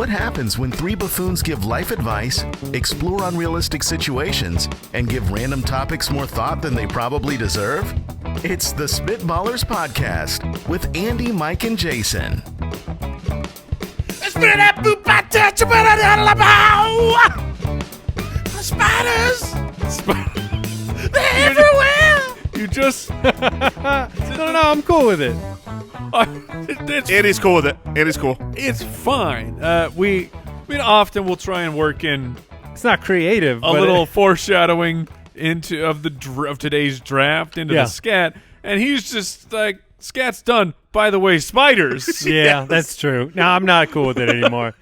What happens when three buffoons give life advice, explore unrealistic situations, and give random topics more thought than they probably deserve? It's the Spitballers Podcast with Andy, Mike, and Jason. Spiders! They're everywhere! You just... no, I'm cool with it. Andy's cool with it. Andy's cool. It's fine. We often will try and work in It's not creative. a little foreshadowing of today's draft into the scat, and he's just like, scat's done. By the way, spiders. Yeah, that's true. No, I'm not cool with it anymore.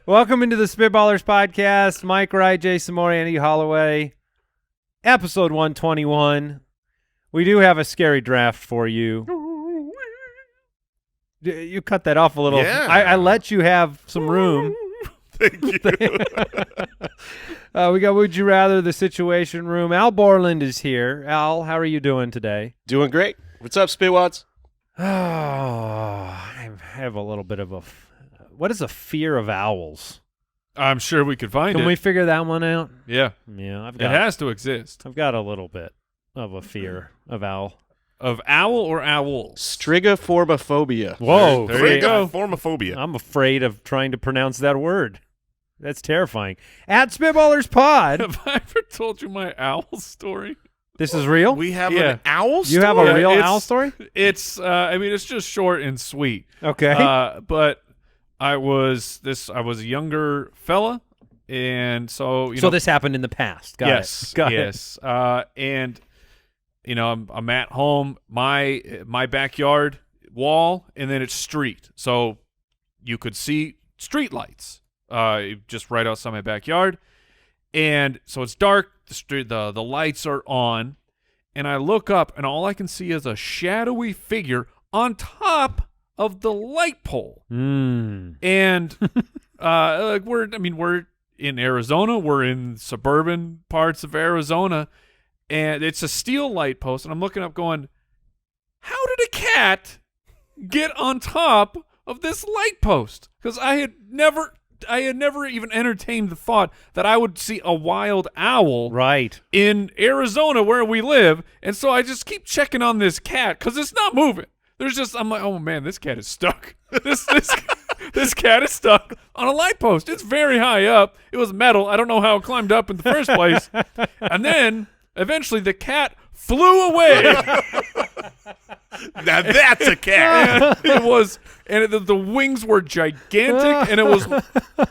Welcome into the Spitballers Podcast. Mike Wright, Jason Moore, Andy Holloway. Episode 121. We do have a scary draft for you. You cut that off a little. Yeah. I let you have some room. Thank you. We got Would You Rather, the Situation Room. Al Borland is here. Al, how are you doing today? Doing great. What's up, Spitwads? Oh, I have a little bit of a... What is a fear of owls? I'm sure we could find it. Can we figure that one out? Yeah. Yeah, It has to exist. I've got a little bit of a fear of owl. Of owl or owls? Strigophormophobia. Whoa. There you go. Formophobia. I'm afraid of trying to pronounce that word. That's terrifying. At Spitballers Pod. Have I ever told you my owl story? This is real? We have Yeah. an owl You have story? a real it's- owl story? It's, it's just short and sweet. Okay. But I was a younger fella, and so, you so know. this happened in the past. Got Yes. it. Got it. Yes. And, you know, I'm at home, my backyard wall, and then it's street. So you could see street lights just right outside my backyard. And so it's dark, the lights are on, and I look up, and all I can see is a shadowy figure on top of the light pole. Mm. And we're in Arizona, we're in suburban parts of Arizona, and it's a steel light post, and I'm looking up going, how did a cat get on top of this light post? Because I had never even entertained the thought that I would see a wild owl Right. in Arizona where we live, and so I just keep checking on this cat because it's not moving. I'm like, oh man, this cat is stuck. This cat is stuck on a light post. It's very high up. It was metal. I don't know how it climbed up in the first place. And then eventually the cat flew away. Now that's a cat. It was, and the wings were gigantic, and it was,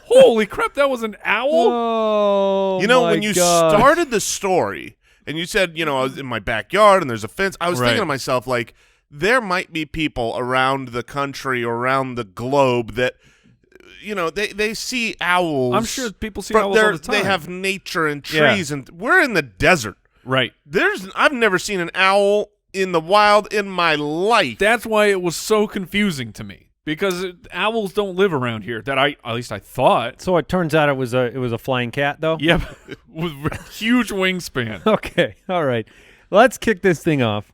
holy crap, that was an owl? Oh, You know, my when you God. started the story and you said, you know, I was in my backyard and there's a fence, I was Right. thinking to myself, like, there might be people around the country or around the globe that, you know, they see owls. I'm sure people see but owls all the time. They have nature and Yeah. trees, and we're in the desert. Right. I've never seen an owl in the wild in my life. That's why it was so confusing to me, because owls don't live around here. At least I thought. So it turns out it was a flying cat, though? Yep, with huge wingspan. Okay. All right. Let's kick this thing off.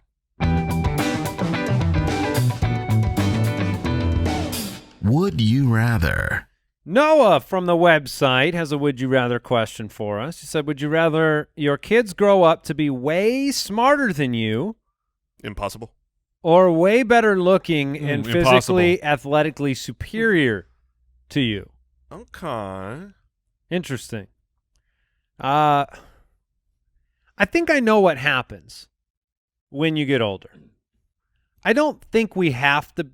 Would you rather? Noah from the website has a would you rather question for us. He said, would you rather your kids grow up to be way smarter than you Impossible. or way better looking and physically, impossible. athletically superior to you? Okay. Interesting. I think I know what happens when you get older. I don't think we have to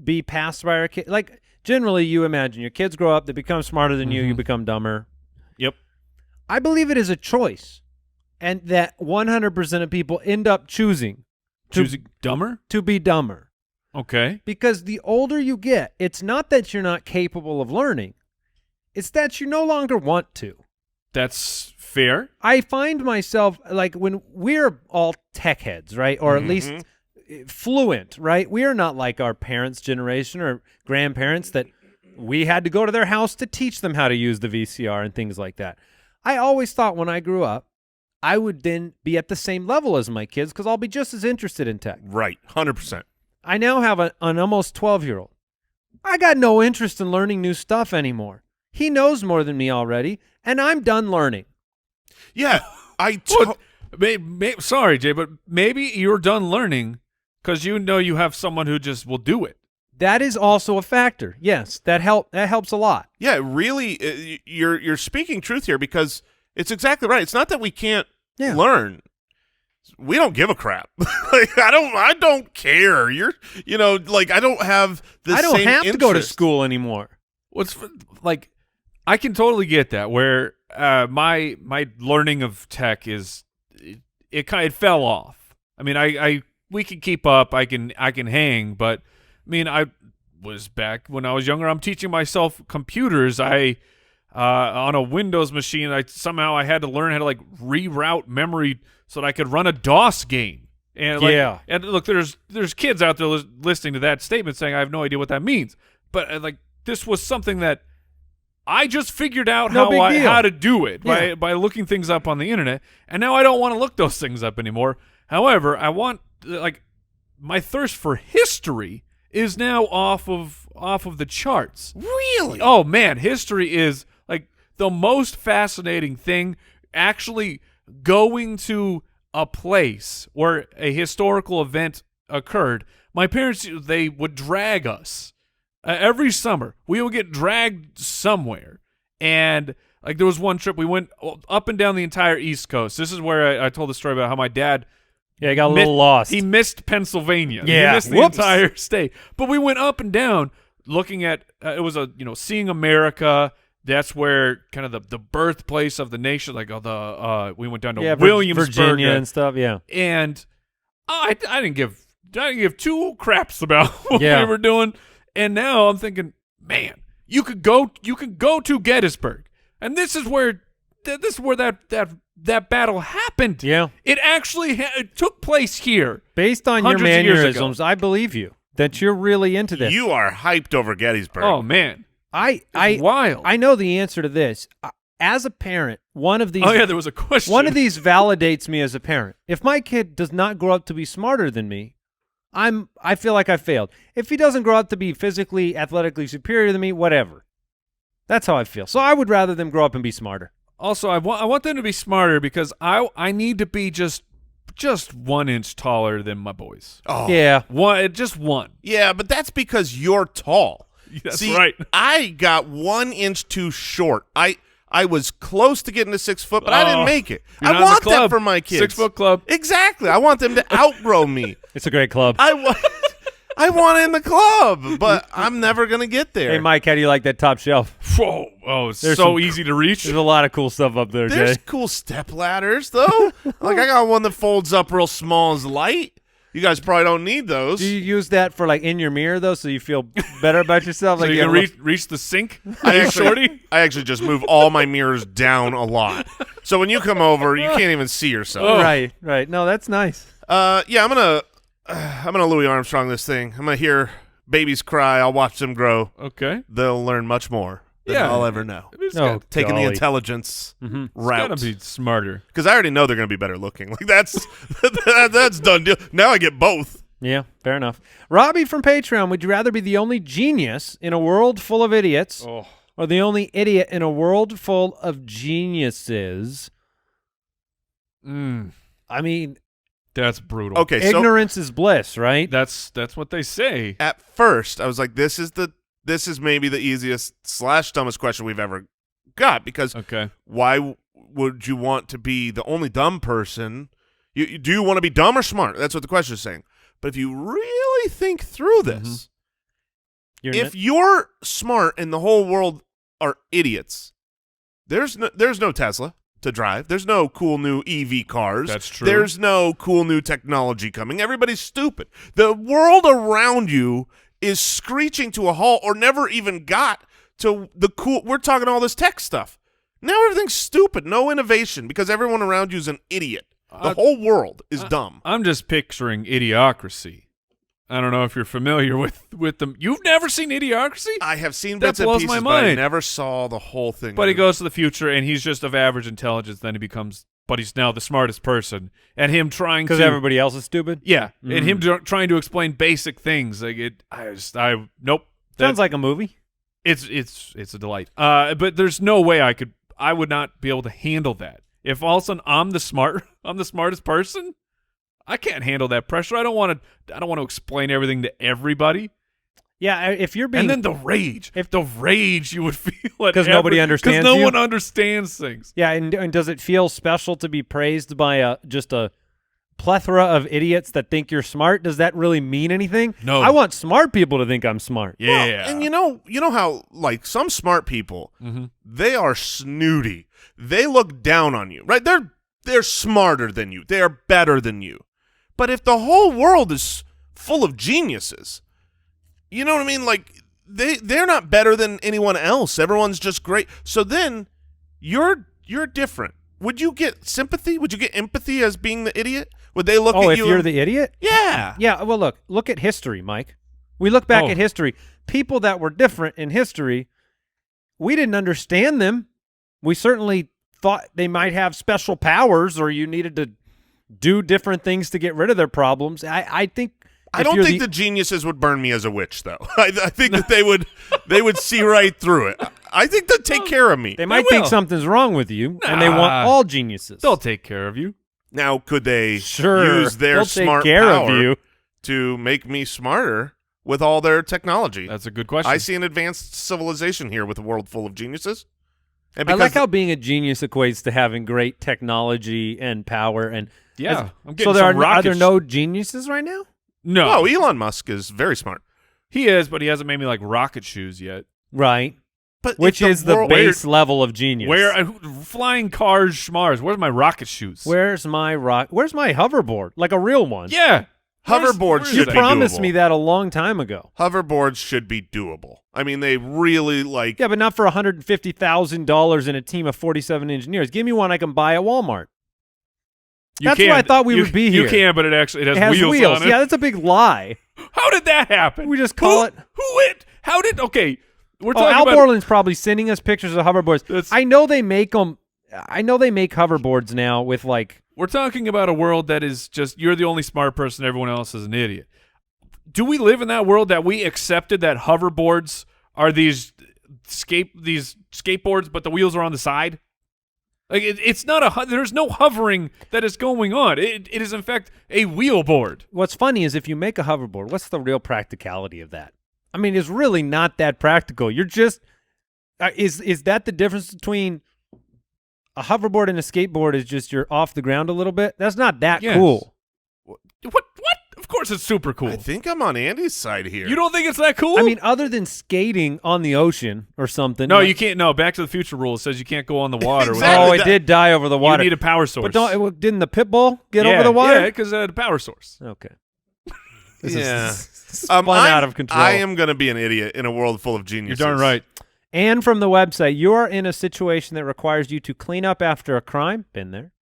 be passed by our kids. Like, generally, you imagine your kids grow up, they become smarter than you, you become dumber. Yep. I believe it is a choice, and that 100% of people end up choosing dumber? to be dumber. Okay. Because the older you get, it's not that you're not capable of learning. It's that you no longer want to. That's fair. I find myself, like, when we're all tech heads, right? Or at least fluent, right? We are not like our parents' generation or grandparents that we had to go to their house to teach them how to use the VCR and things like that. I always thought when I grew up, I would then be at the same level as my kids because I'll be just as interested in tech. Right. 100%. I now have an almost 12-year-old. I got no interest in learning new stuff anymore. He knows more than me already, and I'm done learning. Yeah, Sorry, Jay, but maybe you're done learning because you know you have someone who just will do it. That is also a factor. Yes, that helps a lot. Yeah, really, you're speaking truth here because it's exactly right. It's not that we can't learn. We don't give a crap. Like I don't care. I don't have the same I don't have to go to interest. school anymore. I can totally get that. Where my learning of tech it fell off. I mean, we can keep up. I can hang, but I mean, I was back when I was younger. I'm teaching myself computers. On a Windows machine, I had to learn how to reroute memory so that I could run a DOS game. And and look, there's kids out there listening to that statement saying I have no idea what that means. But this was something that I just figured out how to do it by looking things up on the internet, and now I don't want to look those things up anymore. However, I want my thirst for history is now off of the charts. Really? Oh man, history is the most fascinating thing. Actually going to a place where a historical event occurred. My parents, they would drag us every summer. We would get dragged somewhere, and there was one trip we went up and down the entire East Coast. This is where I told the story about how my dad he got a little lost. He missed Pennsylvania. Yeah, he missed the entire state. But we went up and down looking at it was seeing America. That's where kind of the birthplace of the nation. We went down to Williamsburg, Virginia, and stuff. Yeah, and I didn't give two craps about what we were doing. And now I'm thinking, man, you could go to Gettysburg, and this is where that battle happened. Yeah, it actually it took place here. Based on your mannerisms, I believe you that you're really into this. You are hyped over Gettysburg. Oh man. Wild. I know the answer to this. As a parent, one of these. Oh yeah, there was a question. One of these validates me as a parent. If my kid does not grow up to be smarter than me, I feel like I failed. If he doesn't grow up to be physically, athletically superior than me, whatever. That's how I feel. So I would rather them grow up and be smarter. Also, I want them to be smarter because I need to be just 1 inch taller than my boys. Oh yeah, just one. Yeah, but that's because you're tall. That's right. I got 1 inch too short. I was close to getting to 6 foot, but I didn't make it. I want that for my kids. 6 foot club. Exactly. I want them to outgrow me. It's a great club. I want in the club, but I'm never going to get there. Hey, Mike, how do you like that top shelf? Whoa. Oh, it's so easy to reach. There's a lot of cool stuff up there, There's Jay. cool step ladders, though. I got one that folds up real small as light. You guys probably don't need those. Do you use that for in your mirror though, so you feel better about yourself? So you can reach the sink? I actually just move all my mirrors down a lot. So when you come over, you can't even see yourself. Oh. Right. No, that's nice. Yeah, I'm gonna Louis Armstrong this thing. I'm gonna hear babies cry. I'll watch them grow. Okay. They'll learn much more than I'll ever know. Taking the intelligence route. Gotta be smarter. Because I already know they're gonna be better looking. That's done deal. Now I get both. Yeah, fair enough. Robbie from Patreon, would you rather be the only genius in a world full of idiots or the only idiot in a world full of geniuses? I mean, that's brutal. Okay, ignorance is bliss, right? That's what they say. At first, I was like, this is maybe the easiest / dumbest question we've ever got, because why would you want to be the only dumb person? Do you want to be dumb or smart? That's what the question is saying. But if you really think through this, if you're smart and the whole world are idiots, there's no Tesla to drive. There's no cool new EV cars. That's true. There's no cool new technology coming. Everybody's stupid. The world around you is screeching to a halt or never even got to the cool. We're talking all this tech stuff. Now everything's stupid. No innovation because everyone around you is an idiot. The whole world is dumb. I'm just picturing Idiocracy. I don't know if you're familiar with them. You've never seen Idiocracy? I have seen that bits and blows pieces, my but I mind. never saw the whole thing. But he goes to the future, and he's just of average intelligence. Then he becomes, but he's now the smartest person. And him trying to, because everybody else is stupid. Yeah, and him trying to explain basic things. Nope. Sounds like a movie. It's a delight. But there's no way I would not be able to handle that. If all of a sudden I'm the smartest person, I can't handle that pressure. I don't want to explain everything to everybody. Yeah, if you're being, and then the rage you would feel because nobody understands, because no one understands things. Yeah, and does it feel special to be praised by just a plethora of idiots that think you're smart? Does that really mean anything? No. I want smart people to think I'm smart. Yeah, well, and you know how like some smart people, they are snooty. They look down on you, right? They're smarter than you. They are better than you. But if the whole world is full of geniuses, you know what I mean? Like they're not better than anyone else. Everyone's just great. So then you're different. Would you get sympathy? Would you get empathy as being the idiot? Would they look at you? Oh, if you're the idiot? Yeah. Yeah, well, look at history, Mike. We look back at history. People that were different in history, we didn't understand them. We certainly thought they might have special powers or you needed to do different things to get rid of their problems. I don't think the geniuses would burn me as a witch, though. I think that they would see right through it. I think they'd take care of me. They might think something's wrong with you, and they want all geniuses. They'll take care of you. Now, could they use their smart power to make me smarter with all their technology? That's a good question. I see an advanced civilization here with a world full of geniuses. And I like how being a genius equates to having great technology and power. And yeah, so are there no geniuses right now? No. Oh, Elon Musk is very smart. He is, but he hasn't made me like rocket shoes yet. Right. But which is the base level of genius. Flying cars, schmars. Where's my rocket shoes? Where's my hoverboard? Like a real one. Yeah. Hoverboards should be doable. You promised me that a long time ago. Hoverboards should be doable. I mean, they really like... Yeah, but not for $150,000 and a team of 47 engineers. Give me one I can buy at Walmart. That's why I thought we would be here. You can, but it has wheels on it. Yeah, that's a big lie. How did that happen? We just call it... How did... Okay, we're talking Al about... Borland's probably sending us pictures of hoverboards. I know they make them... I know they make hoverboards now with like... We're talking about a world that is just, you're the only smart person, everyone else is an idiot. Do we live in that world that we accepted that hoverboards are these skateboards, but the wheels are on the side? Like it's not there's no hovering that is going on. It is in fact a wheelboard. What's funny is if you make a hoverboard, what's the real practicality of that? I mean, it's really not that practical. You're just is that the difference between a hoverboard and a skateboard? Is just you're off the ground a little bit? That's not that cool. What? Of course it's super cool. I think I'm on Andy's side here. You don't think it's that cool? I mean, other than skating on the ocean or something. No, you can't. No, Back to the Future rule says you can't go on the water. Exactly. Oh, it did die over the water. You need a power source. But didn't the Pitbull get over the water? Yeah, because it had a power source. Okay. This is spun out of control. I am going to be an idiot in a world full of geniuses. You're darn right. And from the website, you are in a situation that requires you to clean up after a crime. Been there.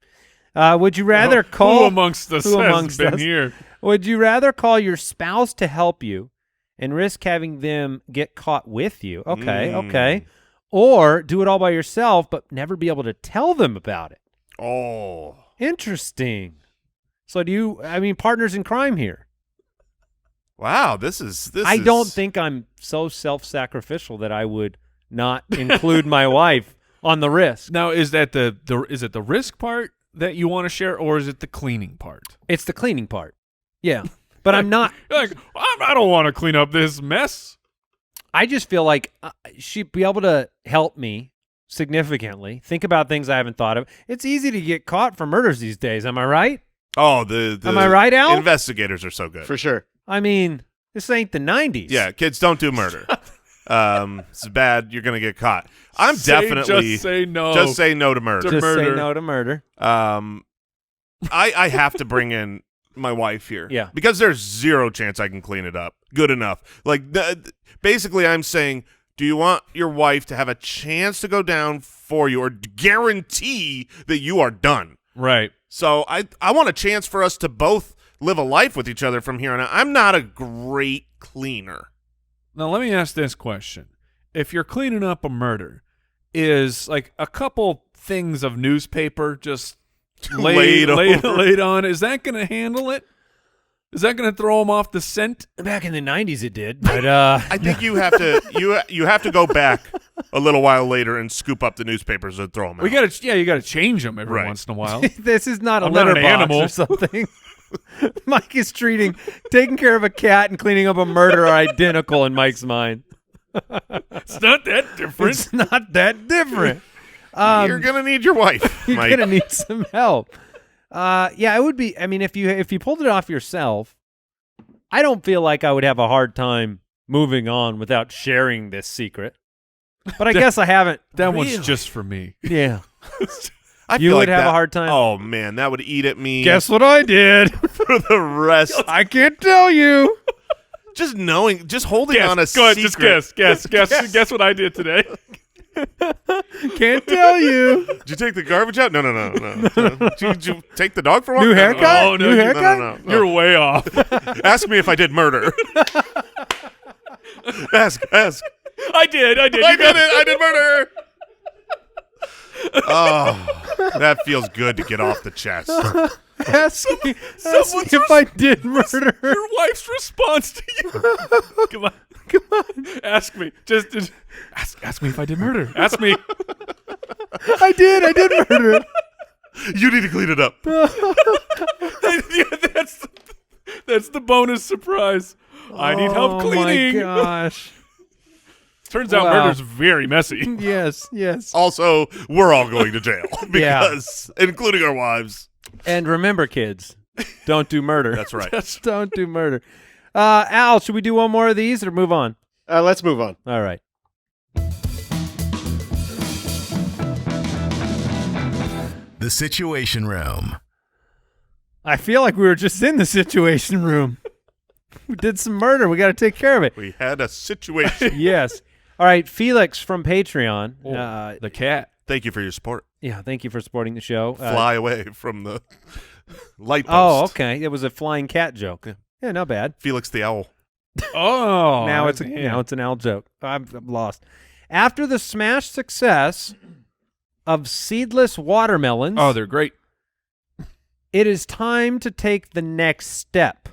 Would you rather call... Who amongst us has been here? Would you rather call your spouse to help you and risk having them get caught with you? Okay, okay. Or do it all by yourself but never be able to tell them about it? Oh. Interesting. So partners in crime here. Wow, I don't think I'm so self-sacrificial that I would not include my wife on the risk. Now, is that is it the risk part that you want to share, or is it the cleaning part? It's the cleaning part. Yeah, but I'm not. Like, I don't want to clean up this mess. I just feel like she'd be able to help me significantly. Think about things I haven't thought of. It's easy to get caught for murders these days. Am I right? Oh, am I right, Al? Investigators are so good. For sure. I mean, this ain't the 90s. Yeah, kids, don't do murder. It's bad. You're going to get caught. Just say no. Just say no to murder. Say no to murder. I have to bring in my wife here. Yeah. Because there's zero chance I can clean it up good enough. Like, basically, I'm saying, do you want your wife to have a chance to go down for you or guarantee that you are done? Right. So I want a chance for us to both live a life with each other from here on out. I'm not a great cleaner. Now, let me ask this question. If you're cleaning up a murder, is like a couple things of newspaper just laid on, is that going to handle it? Is that going to throw them off the scent? Back in the 90s it did, but I think you have to you have to go back a little while later and scoop up the newspapers and throw them out. You got to change them every once in a while. this is not a I'm litter not an box animal. or something. Mike is taking care of a cat and cleaning up a murder are identical in Mike's mind. It's not that different. It's not that different. You're gonna need your wife. You're Mike. gonna need some help. Yeah, it would be. I mean, if you pulled it off yourself, I don't feel like I would have a hard time moving on without sharing this secret. But I guess I haven't. That one's just for me. Yeah. I You feel would like have a that- hard time? Oh man, that would eat at me. Guess what I did? for the rest. I can't tell you. Just knowing, just holding on a Go ahead, secret. just guess what I did today. Can't tell you. Did you take the garbage out? No. Did you take the dog for a walk? New No, no, haircut? no. Oh, no, New you- haircut? No. You're way off. Ask me if I did murder. Ask. I did. I did it. I did murder. Oh, that feels good to get off the chest. Ask me if I did murder. Your wife's response to you. Come on. Ask me. Just ask me if I did murder. Ask me. I did murder. You need to clean it up. Yeah, that's the bonus surprise. I need help cleaning. Oh my gosh. Turns out Wow. murder's very messy. Yes. Also, we're all going to jail because, including our wives. And remember, kids, don't do murder. That's right. Don't do murder. Al, should we do one more of these or move on? Let's move on. All right. The Situation Room. I feel like we were just in the situation room. We did some murder. We got to take care of it. We had a situation. Yes. All right. Felix from Patreon. The cat. Thank you for your support. Yeah. Thank you for supporting the show. Fly away from the light post. Oh, okay. It was a flying cat joke. Yeah, not bad. Felix the owl. Oh. now it's an owl joke. I'm lost. After the smash success of seedless watermelons, Oh, they're great. it is time to take the next step.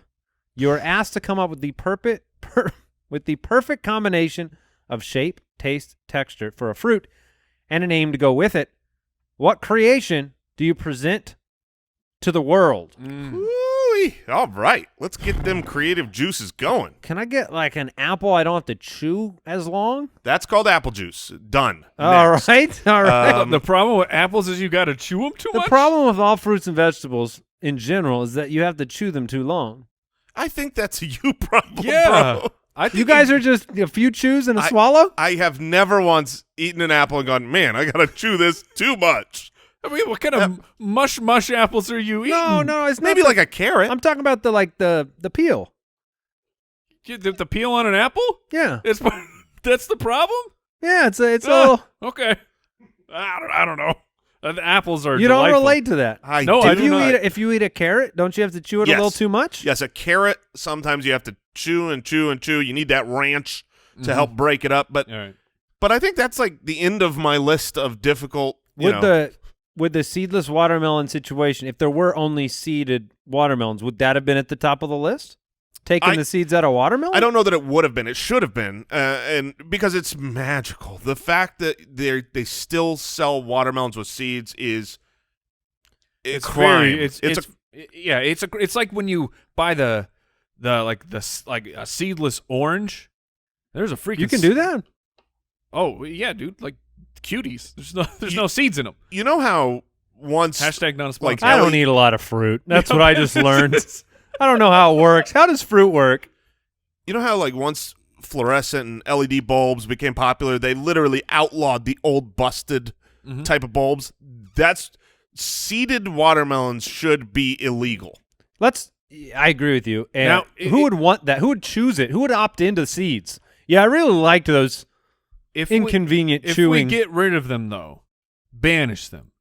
You're asked to come up with the perfect combination of shape, taste, texture for a fruit and a name to go with it. What creation do you present to the world? Ooh-wee. All right. Let's get them creative juices going. Can I get like an apple I don't have to chew as long? That's called apple juice. Done. All Next. right. All right. The problem with apples is you got to chew them too The much. problem with all fruits and vegetables in general is that you have to chew them too long. I think that's a you problem, Yeah. bro. I think You guys are just a few chews and a swallow? I have never once eaten an apple and gone, man, I got to chew this too much. I mean, what kind of mush apples are you eating? No, it's not Maybe the- like a carrot. I'm talking about the peel. The peel on an apple? Yeah. That's the problem? Yeah, it's a Oh, okay. I don't know. The apples are you don't delightful. relate to that. I No, do I If do you not. if you eat a carrot, don't you have to chew it a Yes. little too much? Yes, a carrot, sometimes you have to chew and chew and chew. You need that ranch to help break it up. But All right. but I think that's like the end of my list of difficult, With the seedless watermelon situation, if there were only seeded watermelons, would that have been at the top of the list? Taking the seeds out of watermelon? I don't know that it would have been. It should have been, and because it's magical. The fact that they still sell watermelons with seeds is it's crime. It's like when you buy the a seedless orange. There's a freaking You can do that? Oh yeah, dude, like cuties. There's no seeds in them. You know how once Hashtag not a sponsor. like I don't Ellie- eat a lot of fruit. That's what I just learned. I don't know how it works. How does fruit work? You know how like once fluorescent and LED bulbs became popular, they literally outlawed the old busted type of bulbs. That's seeded watermelons should be illegal. I agree with you. And Now, who would want that? Who would choose it? Who would opt into seeds? Yeah, I really liked those If inconvenient if chewing. we get rid of them though, banish them.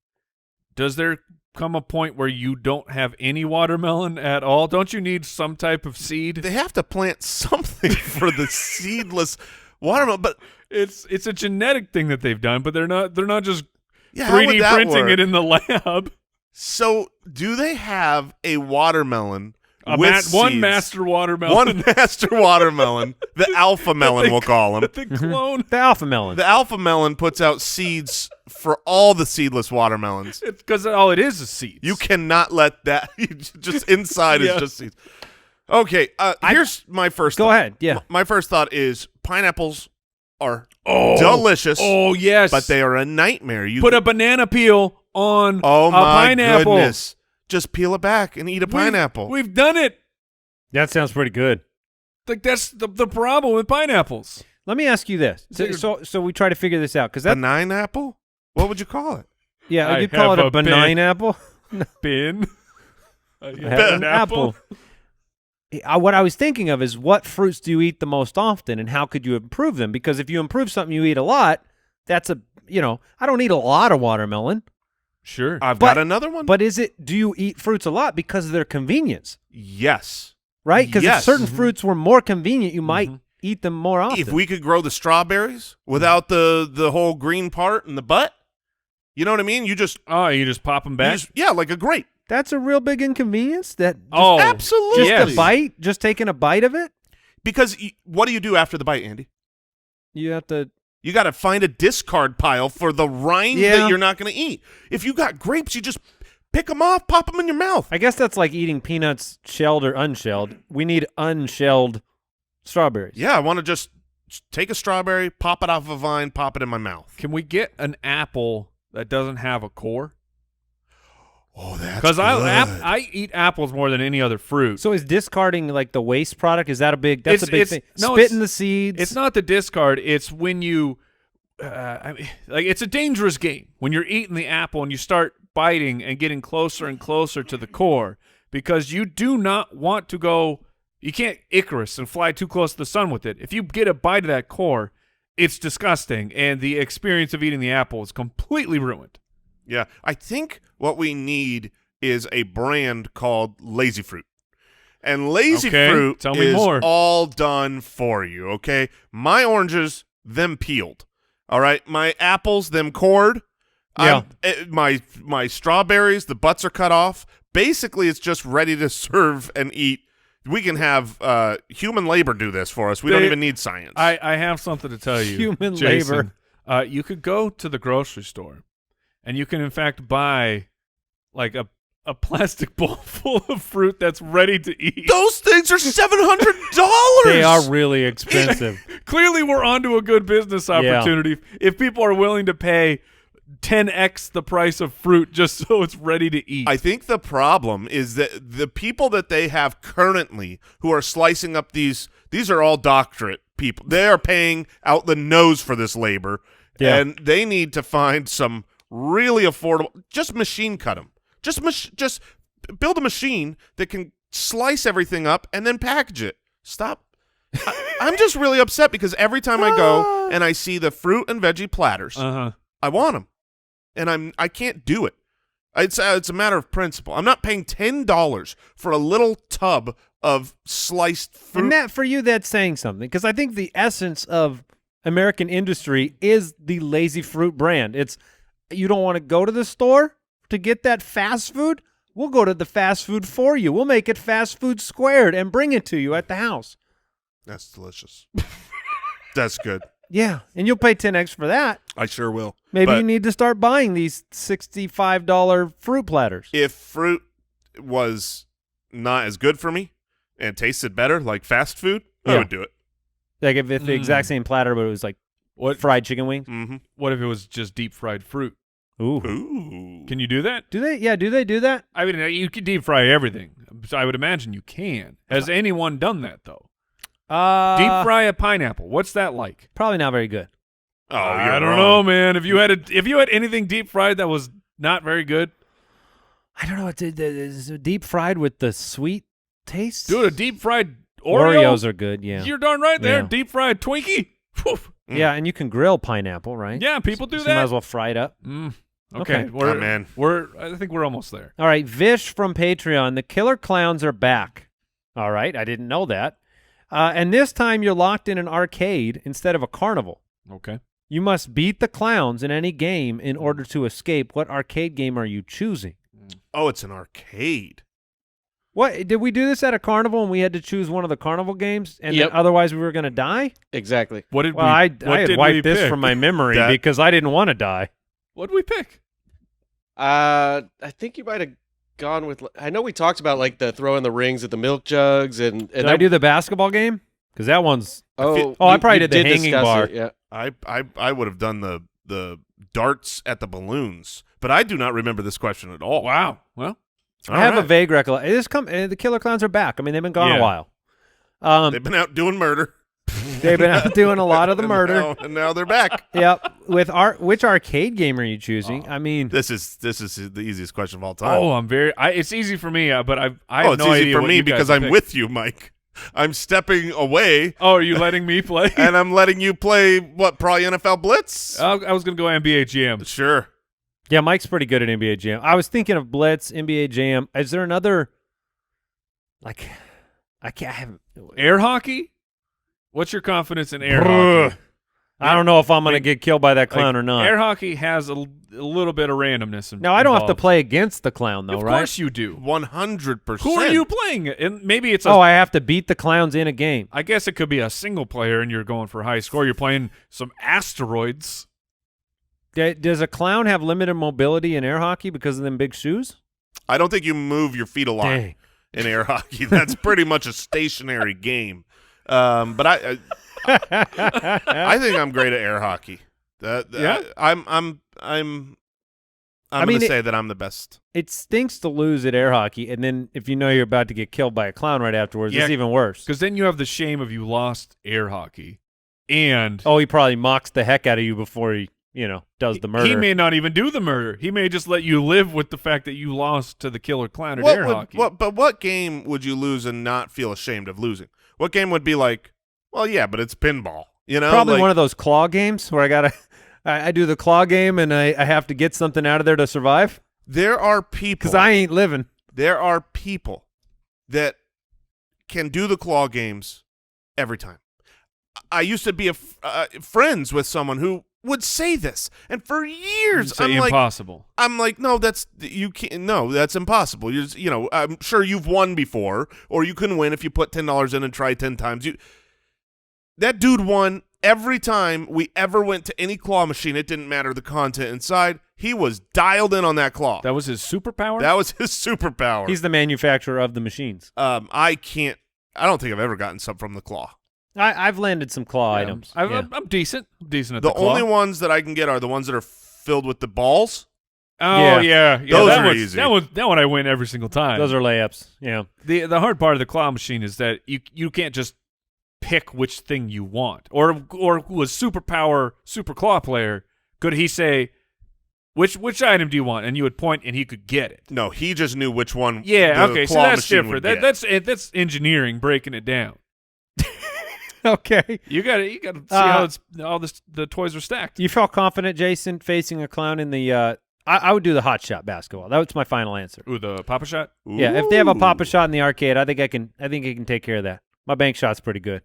Does there come a point where you don't have any watermelon at all? Don't you need some type of seed? They have to plant something for the seedless watermelon, but It's a genetic thing that they've done, but they're not just yeah, how would 3D that printing work? it in the lab. So, do they have a watermelon? One master watermelon. One master watermelon. The alpha melon, we'll call him. The clone. The alpha melon. The alpha melon puts out seeds for all the seedless watermelons. It's because all it is seeds. You cannot let that just inside is just seeds. Okay, here's my first Go thought. ahead. Yeah. My first thought is pineapples are delicious. Oh, yes. But they are a nightmare. You put a banana peel on oh a my pineapple. goodness. Just peel it back and eat a pineapple. We've done it. That sounds pretty good. Like that's the problem with pineapples. Let me ask you this. So we try to figure this out because that Benign apple? What would you call it? yeah, I you'd call it have a a benign apple. Bin. An apple. What I was thinking of is what fruits do you eat the most often, and how could you improve them? Because if you improve something you eat a lot, that's I don't eat a lot of watermelon. Sure. I've got another one. But do you eat fruits a lot because of their convenience? Yes. Right? Because Yes. if certain fruits were more convenient, you might eat them more often. If we could grow the strawberries without the whole green part and the butt, you know what I mean? You just pop them back? like a grape. That's a real big inconvenience. Absolutely. Just a bite, just taking a bite of it. Because what do you do after the bite, Andy? You have to. You got to find a discard pile for the rind that you're not going to eat. If you got grapes, you just pick them off, pop them in your mouth. I guess that's like eating peanuts shelled or unshelled. We need unshelled strawberries. Yeah, I want to just take a strawberry, pop it off a vine, pop it in my mouth. Can we get an apple that doesn't have a core? Oh, that's because good. I eat apples more than any other fruit. So is discarding like the waste product? Is that a big? That's a big thing. No, Spitting the seeds. It's not the discard. It's when you, it's a dangerous game when you're eating the apple and you start biting and getting closer and closer to the core because you do not want to go. You can't Icarus and fly too close to the sun with it. If you get a bite of that core, it's disgusting, and the experience of eating the apple is completely ruined. Yeah, I think what we need is a brand called Lazy Fruit. And Lazy Fruit is all done for you, okay? My oranges, them peeled, all right? My apples, them cored. Yeah. My strawberries, the butts are cut off. Basically, it's just ready to serve and eat. We can have human labor do this for us. We don't even need science. I have something to tell you, Human Jason. labor. You could go to the grocery store, and you can, in fact, buy like a plastic bowl full of fruit that's ready to eat. Those things are $700. They are really expensive. Clearly, we're onto a good business opportunity if people are willing to pay 10x the price of fruit just so it's ready to eat. I think the problem is that the people that they have currently who are slicing up these are all doctorate people. They are paying out the nose for this labor, and they need to find some really affordable. Just machine cut them. Just build a machine that can slice everything up and then package it. Stop. I'm just really upset because every time I go and I see the fruit and veggie platters, I want them, and I can't do it. It's a matter of principle. I'm not paying $10 for a little tub of sliced fruit. And that, for you, that's saying something, because I think the essence of American industry is the Lazy Fruit brand. It's you don't want to go to the store to get that fast food. We'll go to the fast food for you. We'll make it fast food squared and bring it to you at the house. That's delicious. That's good. Yeah, and you'll pay 10x for that. I sure will. Maybe you need to start buying these $65 fruit platters. If fruit was not as good for me and tasted better like fast food, I would do it. Like if the exact same platter, but it was like fried chicken wings? Mm-hmm. What if it was just deep fried fruit? Ooh. Can you do that? Do they? Yeah, do they do that? I mean, you can deep fry everything. So I would imagine you can. Has anyone done that, though? Deep fry a pineapple. What's that like? Probably not very good. Oh, I don't know, man. If you had anything deep fried that was not very good, I don't know. Is it deep fried with the sweet taste? dude, a deep fried Oreo? Oreos are good. Yeah. You're darn right there. Yeah. Deep fried Twinkie. Woof. Yeah, and you can grill pineapple, right? Yeah, people do So that. you might as well fry it up. Okay, Okay. I think we're almost there. All right, Vish from Patreon. The killer clowns are back. All right, I didn't know that. And this time you're locked in an arcade instead of a carnival. Okay. You must beat the clowns in any game in order to escape. What arcade game are you choosing? Oh, it's an arcade. What did we do this at a carnival and we had to choose one of the carnival games and Yep. then otherwise we were going to die? Exactly. What did Well, we? I what had did wiped we this pick? from my memory That- because I didn't want to die. What did we pick? I think you might have gone with. I know we talked about like the throwing the rings at the milk jugs and Did I do the basketball game? Because that one's Oh, I probably did the hanging discuss bar. it, yeah. I would have done the darts at the balloons, but I do not remember this question at all. Wow. Well, I have a All right. vague recollection. The Killer Clowns are back. I mean, they've been gone a while. They've been out doing murder. They've been out doing a lot of the murder. and now they're back. Yep. With which arcade game are you choosing? I mean, This is the easiest question of all time. oh, I'm very. It's easy for me, but I have it's no easy idea for what me you guys because have I'm picked. with you, Mike. I'm stepping away Oh, are you letting me play? and I'm letting you play what? Probably NFL Blitz. I was gonna go NBA Jam. Sure. yeah, Mike's pretty good at NBA Jam. I was thinking of Blitz, NBA Jam. Is there another? Like, I can't have. Air hockey. What's your confidence in air Brr. hockey? I don't know if I'm going to get killed by that clown Like, or not. Air hockey has a little bit of randomness. Now I don't have to involved. play against the clown though, Of right? course you do. 100%. Who are you playing? And maybe it's Oh, I have to beat the clowns in a game. I guess it could be a single player, and you're going for high score. You're playing some asteroids. Does a clown have limited mobility in air hockey because of them big shoes? I don't think you move your feet a lot Dang. in air hockey. That's pretty much a stationary game. But I think I'm great at air hockey. Yeah? I'm mean, going to say that I'm the best. It stinks to lose at air hockey, and then if you know you're about to get killed by a clown right afterwards, Yeah. it's even worse. Because then you have the shame of you lost air hockey. And Oh, he probably mocks the heck out of you before he, does the murder. he may not even do the murder. He may just let you live with the fact that you lost to the killer clown at air hockey. But what game would you lose and not feel ashamed of losing? What game would be like, well, yeah, but it's pinball. You know, Probably like, one of those claw games where I do the claw game and I have to get something out of there to survive there are people because I ain't living. There are people that can do the claw games every time. I used to be friends with someone who would say this, and for years Say I'm impossible. like, no, that's you can't. No, that's impossible. I'm sure you've won before, or you can win if you put $10 in and try 10 times. That dude won every time we ever went to any claw machine. It didn't matter the content inside. He was dialed in on that claw. That was his superpower? That was his superpower. He's the manufacturer of the machines. I don't think I've ever gotten some from the claw. I've landed some claw items. I'm decent. I'm decent at The the claw. only ones that I can get are the ones that are filled with the balls. Oh, yeah. Those that are one's- easy. That one I win every single time. Those are layups. Yeah. The hard part of the claw machine is that you can't just pick which thing you want. Or was super claw player, could he say, which item do you want? And you would point and he could get it. No, he just knew which one. Yeah, the okay, so claw that's machine different. would get. That's engineering, breaking it down. Okay. You got to see how the toys are stacked. You felt confident, Jason, facing a clown in the I would do the hot shot basketball. That was my final answer. Ooh, the Papa Shot? Yeah, if they have a Ooh. Papa shot in the arcade, I think I can take care of that. My bank shot's pretty good.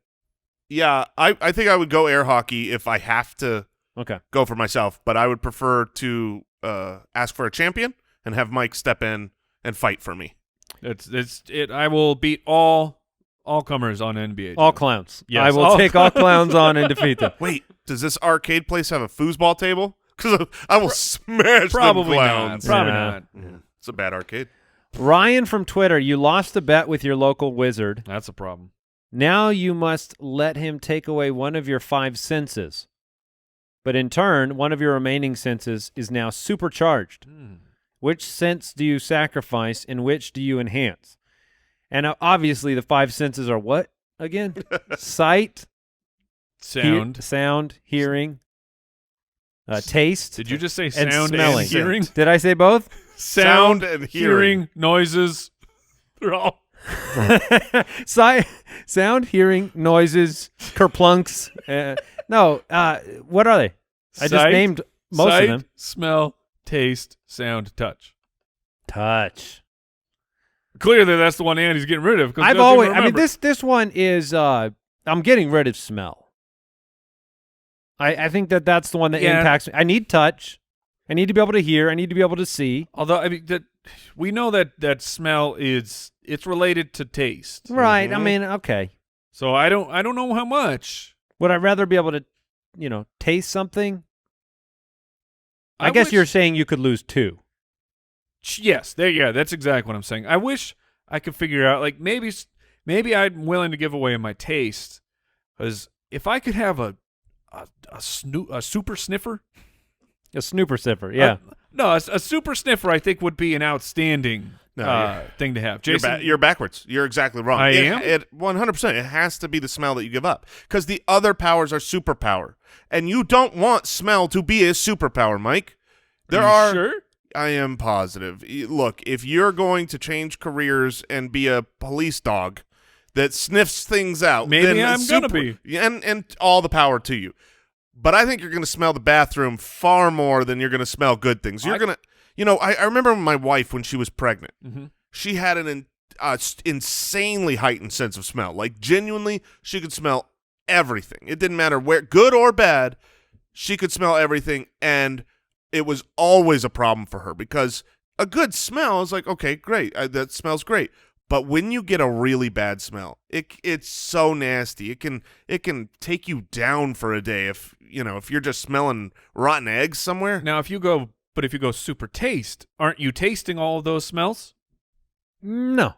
Yeah, I think I would go air hockey if I have to Okay. go for myself, but I would prefer to ask for a champion and have Mike step in and fight for me. I will beat all comers on NBA. All clowns. Yes, I will all take all clowns on and defeat them. Wait, does this arcade place have a foosball table? Because I will smash Probably them not. clowns. Probably Yeah. not. Yeah, it's a bad arcade. Ryan from Twitter, you lost the bet with your local wizard. That's a problem. Now you must let him take away one of your 5 senses. But in turn, one of your remaining senses is now supercharged. Which sense do you sacrifice and which do you enhance? And obviously the 5 senses are what again? Sight, Sound. hearing, taste. Did you just say and sound smelling. and hearing? Did I say both? Sound and hearing. noises. They're all. Sound, hearing, noises, kerplunks. No, what are they? I just Sight, named most sight, of them. Smell, taste, sound, touch. Touch. Clearly, that's the one Andy's getting rid of. 'Cause I've doesn't always. even I mean, remember. this one is. I'm getting rid of smell. I think that's the one that Yeah. impacts me. I need touch. I need to be able to hear. I need to be able to see. Although I mean, we know that smell it's related to taste. Right. Mhm. I mean, okay. So I don't know how much. Would I rather be able to, taste something? I guess wish- you're saying you could lose 2. Yes, that's exactly what I'm saying. I wish I could figure out, like, maybe I'm willing to give away my taste, because if I could have a super sniffer, A snooper sipper, yeah. a super sniffer, I think would be an outstanding thing to have. Jason, You're backwards. You're exactly wrong. I am? It 100%. It has to be the smell that you give up, because the other powers are superpower, and you don't want smell to be a superpower, Mike. There are. sure? I am positive. Look, if you're going to change careers and be a police dog that sniffs things out, Maybe then I'm gonna be. and all the power to you. But I think you're going to smell the bathroom far more than you're going to smell good things. You're going to, I remember my wife when she was pregnant. Mm-hmm. She had an insanely heightened sense of smell. Like, genuinely, she could smell everything. It didn't matter where, good or bad, she could smell everything, and it was always a problem for her, because a good smell is like, okay, great, that smells great. But when you get a really bad smell, it's so nasty. It can take you down for a day if you're just smelling rotten eggs somewhere. Now, if you go super taste, aren't you tasting all of those smells? No.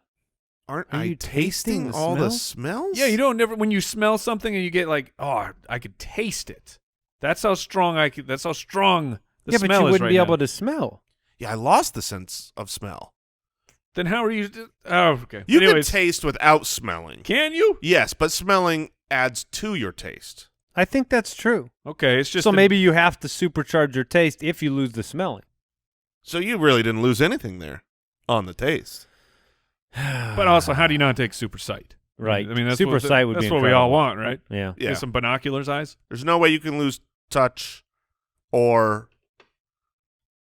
Aren't Are I you tasting tasting the all the smells? smells? Yeah, you don't never when you smell something and you get like, oh, I could taste it. That's how strong That's how strong the Yeah, smell but you is wouldn't right be now. able to smell. Yeah, I lost the sense of smell. Then how are you? Oh, okay. You Anyways, can taste without smelling. can you? Yes, but smelling adds to your taste. I think that's true. Okay, it's just So maybe you have to supercharge your taste if you lose the smelling. So you really didn't lose anything there on the taste. But also, how do you not take super sight? Right. I mean, that's Super what, sight would be that's what we all incredible. want, right? Yeah. Yeah. Get some binoculars eyes. There's no way you can lose touch or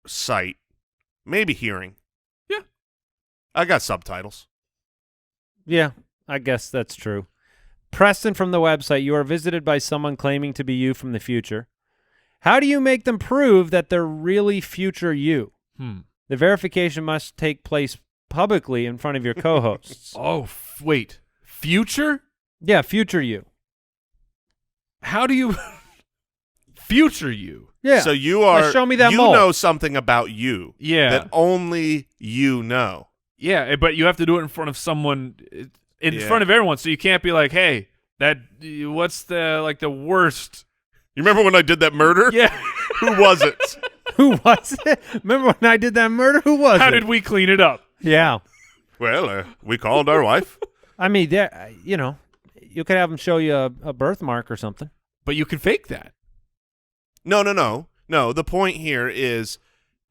sight. Maybe hearing. Yeah. I got subtitles. Yeah, I guess that's true. Preston from the website, you are visited by someone claiming to be you from the future. How do you make them prove that they're really future you? The verification must take place publicly in front of your co-hosts. Oh, wait. Future? Yeah, future you. How do you future you? Yeah. So you are. Well, show me that You mole. know something about you. Yeah. That only you know. Yeah, but you have to do it in front of someone, in Yeah. front of everyone. So you can't be like, hey, what's the worst? You remember when I did that murder? Yeah. Who was it? Who was it? Remember when I did that murder? Who was it? How did we clean it up? Yeah. Well, we called our wife. I mean, there. You could have them show you a birthmark or something. But you can fake that. No. The point here is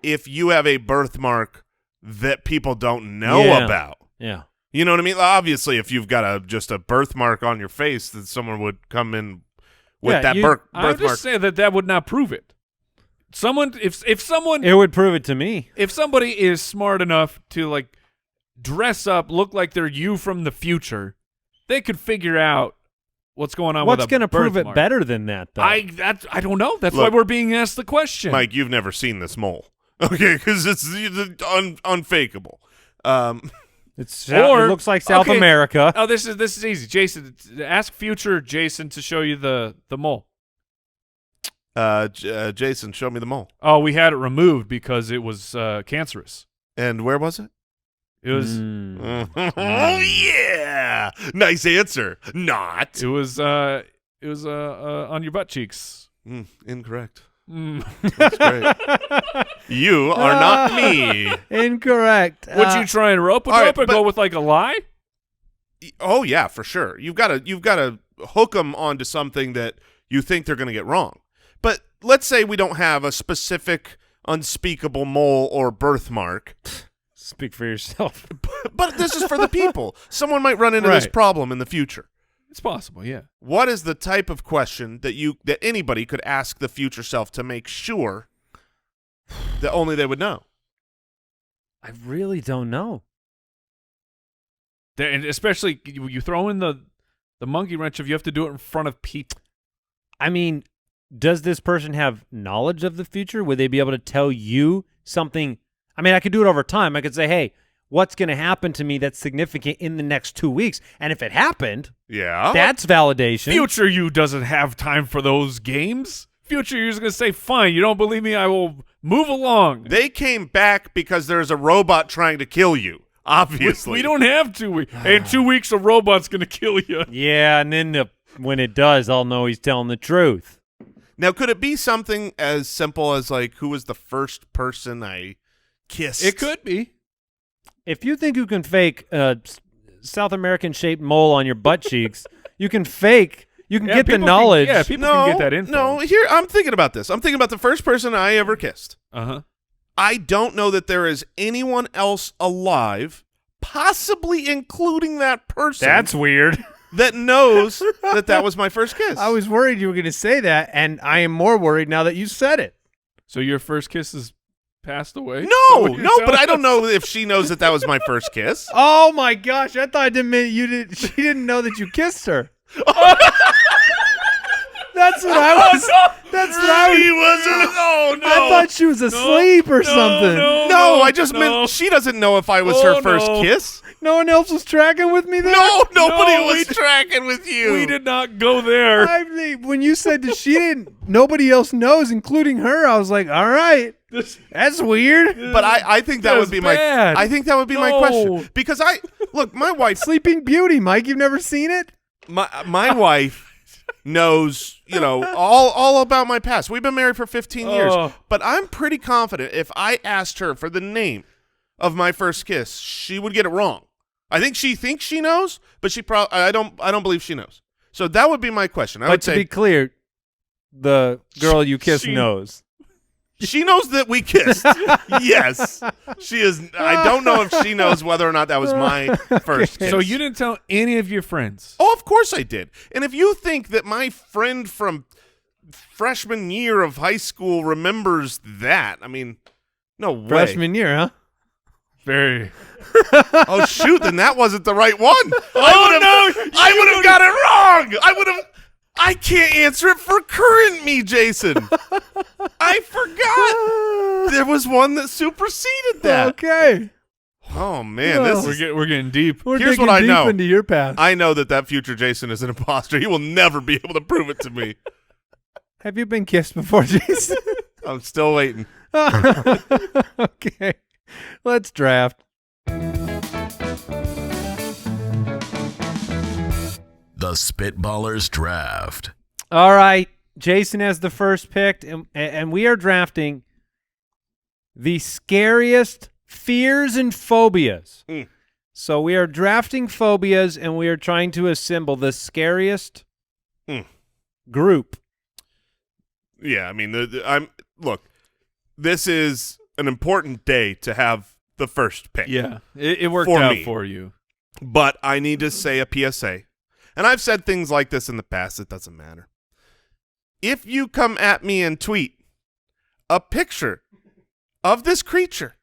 if you have a birthmark that people don't know Yeah. about. Yeah. You know what I mean? Obviously, if you've got just a birthmark on your face, that someone would come in with Yeah, that you- I would birthmark. just say that would not prove it. Someone, if someone, It would prove it to me. if somebody is smart enough to like dress up, look like they're you from the future, they could figure out what's going on. What's with a going to prove it birthmark. better than that, though? I don't know. That's Look, why we're being asked the question. Mike, you've never seen this mole. Okay, because it's unfakeable. Or- it looks like South okay. America. Oh, this is easy. Jason, ask future Jason to show you the mole. Jason, show me the mole. Oh, we had it removed because it was cancerous. And where was it? It was Oh yeah, nice answer. Not it was on your butt cheeks. incorrect. Mm. That's great. You are not me. Incorrect. Would you try and rope it all right, up or but- go with like a lie? Oh yeah, for sure. You've got to hook them onto something that you think they're going to get wrong. But let's say we don't have a specific unspeakable mole or birthmark. Speak for yourself. But this is for the people. Someone might run into this Right. problem in the future. It's possible, yeah. What is the type of question that anybody could ask the future self to make sure that only they would know? I really don't know. And especially you throw in the monkey wrench if you have to do it in front of people. I mean, does this person have knowledge of the future? Would they be able to tell you something? I mean, I could do it over time. I could say, hey, what's going to happen to me that's significant in the next 2 weeks? And if it happened, that's validation. Future you doesn't have time for those games. Future you's going to say, fine, you don't believe me, I will move along. They came back because there's a robot trying to kill you, obviously. We don't have to. In 2 weeks, a robot's going to kill you. Yeah, and then when it does, I'll know he's telling the truth. Now, could it be something as simple as, like, who was the first person I kissed? It could be. If you think you can fake a South American-shaped mole on your butt cheeks, you can get the knowledge. People can get that info. No, here, I'm thinking about this. I'm thinking about the first person I ever kissed. Uh-huh. I don't know that there is anyone else alive, possibly including that person. That's weird. That knows that was my first kiss. I was worried you were going to say that, and I am more worried now that you said it. So your first kiss is passed away? No, but I don't know if she knows that was my first kiss. Oh my gosh! I thought it meant she didn't know that you kissed her. That's what I was. That's what I was. She wasn't. Oh no! I thought she was asleep or something. No, I just meant she doesn't know if I was her first kiss. No one else was tracking with me there? No, nobody was tracking with you. We did not go there. I mean, when you said that she didn't, nobody else knows, including her, I was like, all right, that's weird. But I think that would be bad. my question. Because my wife. Sleeping Beauty, Mike, you've never seen it? My wife knows, all about my past. We've been married for 15 years. But I'm pretty confident if I asked her for the name of my first kiss, she would get it wrong. I think she thinks she knows, but I don't believe she knows. So that would be my question. But to be clear, the girl you kissed knows. She knows that we kissed. Yes. She is. I don't know if she knows whether or not that was my first kiss. So you didn't tell any of your friends? Oh, of course I did. And if you think that my friend from freshman year of high school remembers that, I mean, no way. Freshman year, huh? Very. Oh, shoot. Then that wasn't the right one. I would have got it wrong. I can't answer it for current me, Jason. I forgot. There was one that superseded that. Okay. Oh, man. We're getting deep. Here's what I know. Into your past. I know that future Jason is an imposter. He will never be able to prove it to me. Have you been kissed before, Jason? I'm still waiting. Okay. Let's draft. The Spitballers Draft. All right. Jason has the first pick, and we are drafting the scariest fears and phobias. So we are drafting phobias, and we are trying to assemble the scariest group. Yeah, I mean, look, this is an important day to have the first pick. Yeah, it worked for out me. for you. But I need to say a PSA. And I've said things like this in the past. It doesn't matter. If you come at me and tweet a picture of this creature,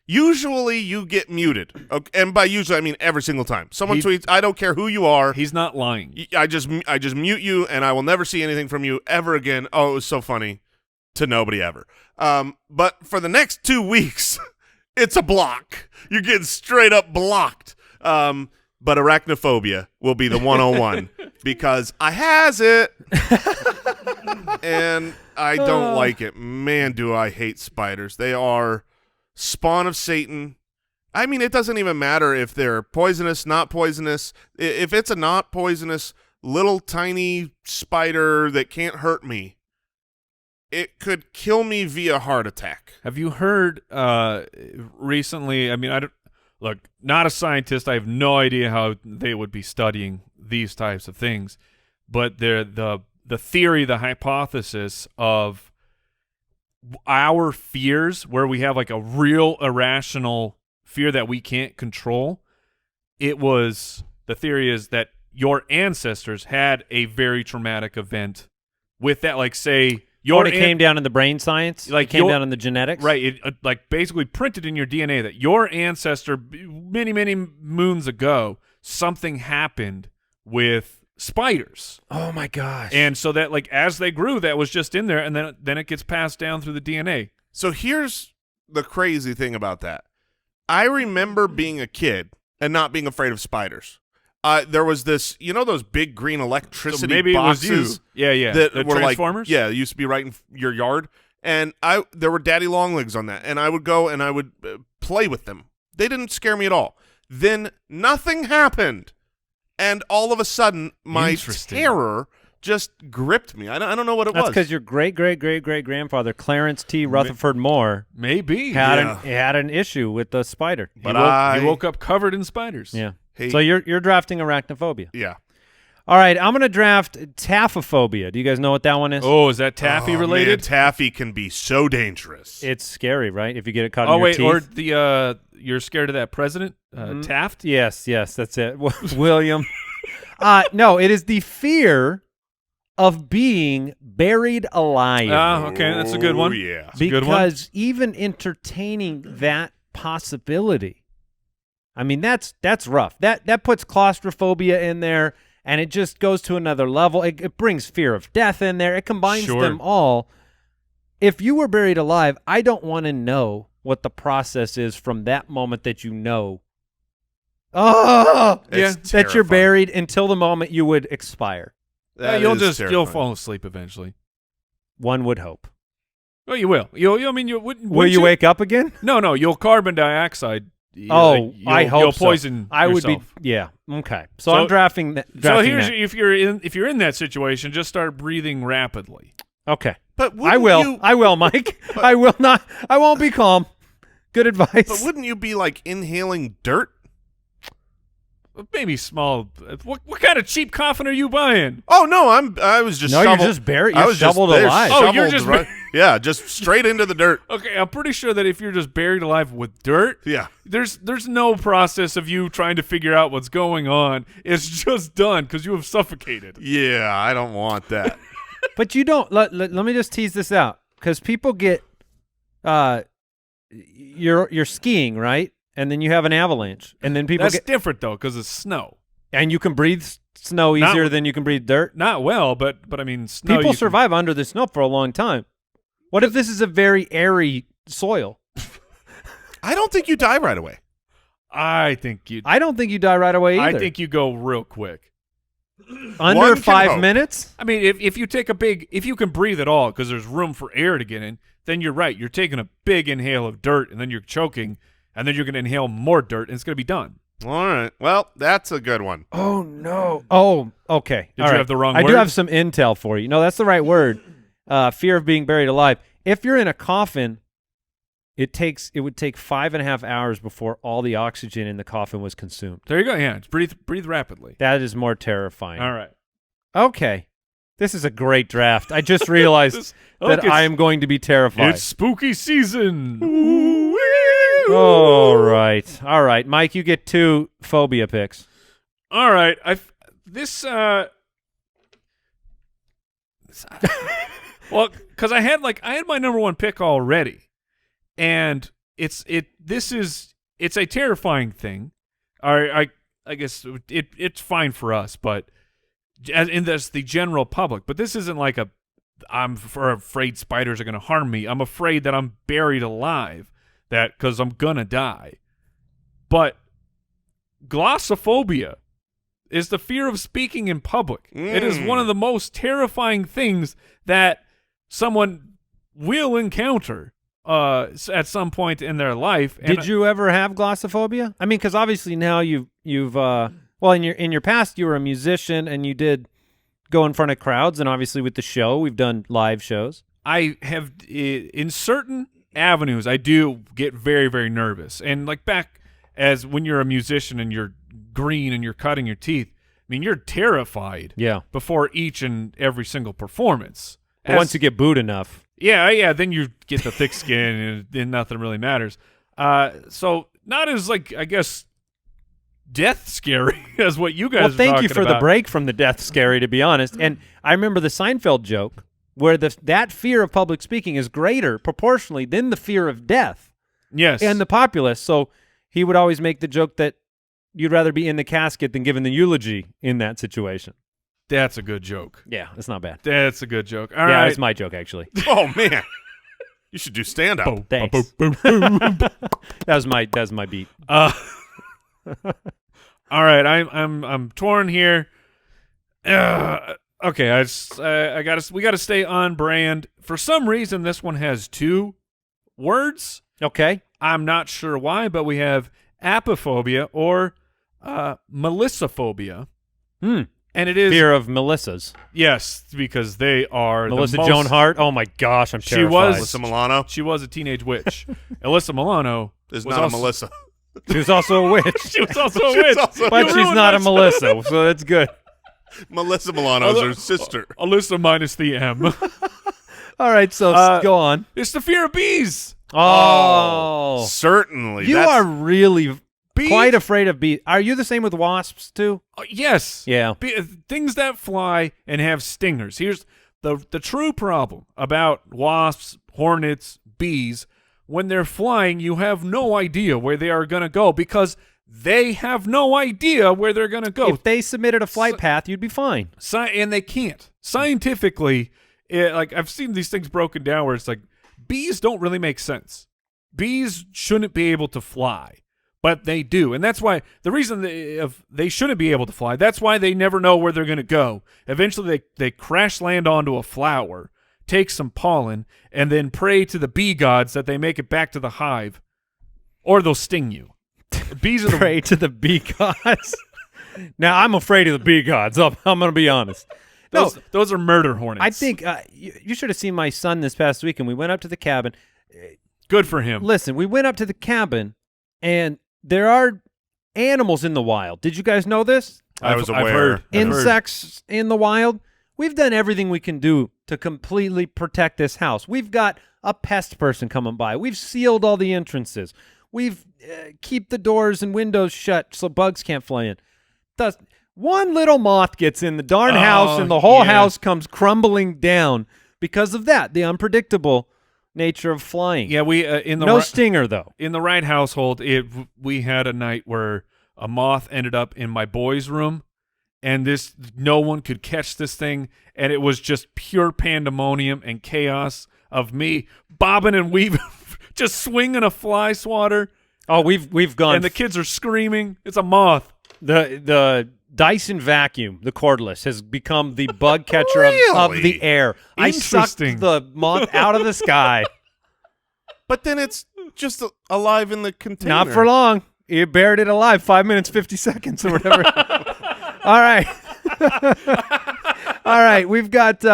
usually you get muted. Okay? And by usually, I mean every single time. Someone tweets, I don't care who you are. He's not lying. I just mute you, and I will never see anything from you ever again. Oh, it was so funny to nobody ever. But for the next 2 weeks, it's a block. You're getting straight up blocked. But arachnophobia will be the 101 because I has it, and I don't like it. Man, do I hate spiders. They are spawn of Satan. I mean, it doesn't even matter if they're poisonous, not poisonous. If it's a not poisonous little tiny spider that can't hurt me, it could kill me via heart attack. Have you heard recently? I mean, look, not a scientist. I have no idea how they would be studying these types of things, but the theory, the hypothesis of our fears, where we have like a real irrational fear that we can't control, the theory is that your ancestors had a very traumatic event with that, like say. It came down in the brain science? Like it came down in the genetics? Right. It like basically printed in your DNA that your ancestor many, many moons ago, something happened with spiders. Oh, my gosh. And so that like as they grew, that was just in there, and then it gets passed down through the DNA. So here's the crazy thing about that. I remember being a kid and not being afraid of spiders. There was this, those big green electricity maybe boxes. It was you. Yeah. That the were Transformers? it used to be right in your yard. And there were daddy long legs on that. And I would go and I would play with them. They didn't scare me at all. Then nothing happened. And all of a sudden, my terror just gripped me. I don't know what it was. That's because your great-great-great-great-grandfather, Clarence T. Rutherford Moore, maybe had an issue with the spider. But he woke up covered in spiders. Yeah. So you're drafting arachnophobia. Yeah. All right, I'm going to draft taphophobia. Do you guys know what that one is? Oh, is that taffy related? Man, taffy can be so dangerous. It's scary, right? If you get it caught in your teeth. Or the you're scared of that president, Taft? Yes, that's it. William. No, it is the fear of being buried alive. Okay, that's a good one. Yeah. Because even entertaining that possibility, I mean, that's rough. That puts claustrophobia in there, and it just goes to another level. It brings fear of death in there. It combines them all. If you were buried alive, I don't want to know what the process is from that moment that you know. That you're buried until the moment you would expire. You'll fall asleep eventually. One would hope. Oh, you will. Will you wake up again? No. You'll carbon dioxide. I hope you'll poison. I would yourself. be. Yeah. Okay. So I'm drafting that. If you're in that situation, just start breathing rapidly. Okay. But I will, Mike. I will not. I won't be calm. Good advice. But wouldn't you be like inhaling dirt? Maybe small. What kind of cheap coffin are you buying? Oh no, I was just. You're just buried. You're shoveled alive. Oh, you're just yeah, just straight into the dirt. Okay, I'm pretty sure that if you're just buried alive with dirt, there's no process of you trying to figure out what's going on. It's just done because you have suffocated. Yeah, I don't want that. But you don't. Let me just tease this out because people get. You're skiing, right? And then you have an avalanche, and then people That's different though, because it's snow, and you can breathe snow easier than you can breathe dirt. Not well, but I mean, snow. People survive under the snow for a long time. What if this is a very airy soil? I don't think you die right away. I don't think you die right away either. I think you go real quick. Under 5 minutes? I mean, if you take if you can breathe at all, because there's room for air to get in, then you're right. You're taking a big inhale of dirt, and then you're choking. And then you're going to inhale more dirt, and it's going to be done. All right. Well, that's a good one. Oh, no. Oh, okay. Did you have the wrong word? I do have some intel for you. No, that's the right word. Fear of being buried alive. If you're in a coffin, it would take 5.5 hours before all the oxygen in the coffin was consumed. There you go. Yeah, breathe rapidly. That is more terrifying. All right. Okay. This is a great draft. I just realized that I am going to be terrified. It's spooky season. Ooh-wee. All right, Mike. You get 2 phobia picks. All right, well, because I had my number 1 pick already, and it's a terrifying thing. I guess it's fine for us, but that's the general public. But this isn't like I'm afraid spiders are going to harm me. I'm afraid that I'm buried alive. That because I'm gonna die. But glossophobia is the fear of speaking in public. It is one of the most terrifying things that someone will encounter at some point in their life. Did you ever have glossophobia? I mean, because obviously now you've in your past you were a musician and you did go in front of crowds, and obviously with the show we've done live shows. I have in certain avenues I do get very, very nervous, and like back as when you're a musician and you're green and you're cutting your teeth, I mean you're terrified before each and every single performance. But once you get booed enough, then you get the thick skin and then nothing really matters. So not as I guess death scary as what you guys are talking about. Well, thank you for the break from the death scary, to be honest. And I remember the Seinfeld joke where that fear of public speaking is greater proportionally than the fear of death. Yes. And the populace. So he would always make the joke that you'd rather be in the casket than giving the eulogy in that situation. That's a good joke. Yeah, it's not bad. That's a good joke. All right. It's my joke, actually. Oh, man. You should do stand up. Thanks. That was my beat. All right, I'm torn here. Okay, we gotta stay on brand. For some reason, this one has 2 words. Okay. I'm not sure why, but we have apophobia or Melissaphobia. And it is Fear of Melissas. Yes, because they are Melissa the most, Joan Hart. Oh my gosh, I'm terrified. Alyssa Milano She was a teenage witch. Alyssa Milano is was not also, a Melissa. She was also a witch. She was also a witch, But she's not a Melissa, so that's good. Melissa Milano is her sister. Alyssa minus the M. All right, so go on. It's the fear of bees. Oh, Certainly. you are really Bees? quite afraid of bees. Are you the same with wasps too? Yes. Yeah. Things that fly and have stingers. Here's the true problem about wasps, hornets, bees. When they're flying, you have no idea where they are going to go because they have no idea where they're going to go. If they submitted a flight path, you'd be fine. And they can't. Scientifically, I've seen these things broken down where it's like bees don't really make sense. Bees shouldn't be able to fly, but they do. And that's why the reason they shouldn't be able to fly, that's why they never know where they're going to go. Eventually, they crash land onto a flower, take some pollen, and then pray to the bee gods that they make it back to the hive, or they'll sting you. Bees are Pray to the bee gods. Now, I'm afraid of the bee gods. I'm going to be honest. Those are murder hornets. I think you should have seen my son this past week, and we went up to the cabin. Good for him. Listen, we went up to the cabin, and there are animals in the wild. Did you guys know this? I was aware. I've heard. Insects in the wild. We've done everything we can do to completely protect this house. We've got a pest person coming by. We've sealed all the entrances. We've keep the doors and windows shut so bugs can't fly in. One little moth gets in the darn house, and the whole house comes crumbling down because of that, the unpredictable nature of flying. Yeah, we stinger though. In the right household, we had a night where a moth ended up in my boy's room, and no one could catch this thing, and it was just pure pandemonium and chaos of me bobbing and weaving, just swinging a fly swatter. Oh, we've gone, and the kids are screaming. It's a moth. The Dyson vacuum, the cordless, has become the bug catcher of the air. I sucked the moth out of the sky. But then it's just alive in the container. Not for long. You buried it alive 5 minutes, 50 seconds or whatever. All right. All right. We've got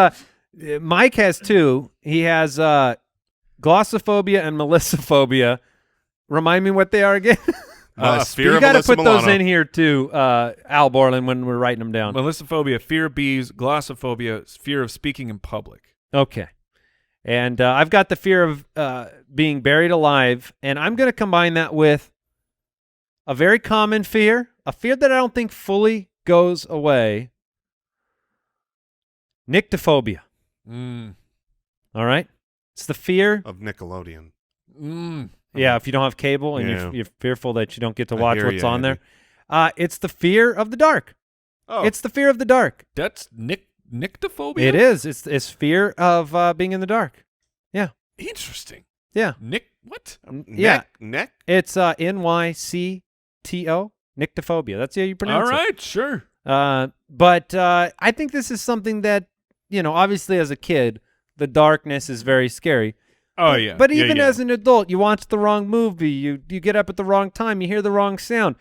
Mike has 2. He has glossophobia and melissophobia. Remind me what they are again. Fear you of got to Alyssa put Milano. those in here too, Al Borland, when we're writing them down. Melissophobia, fear of bees. Glossophobia, fear of speaking in public. Okay. And I've got the fear of being buried alive, and I'm going to combine that with a very common fear, a fear that I don't think fully goes away. Nyctophobia. All right? It's the fear of Nickelodeon. Yeah, if you don't have cable and you're fearful that you don't get to watch what's on there. It's the fear of the dark. Oh. It's the fear of the dark. That's nyctophobia? It is. It's fear of being in the dark. Yeah. Interesting. Yeah. What? Yeah. Neck? It's NYCTO, nyctophobia. That's how you pronounce it. All right, sure. But I think this is something that, obviously as a kid, the darkness is very scary. Oh, yeah. But even as an adult, you watch the wrong movie, you get up at the wrong time, you hear the wrong sound.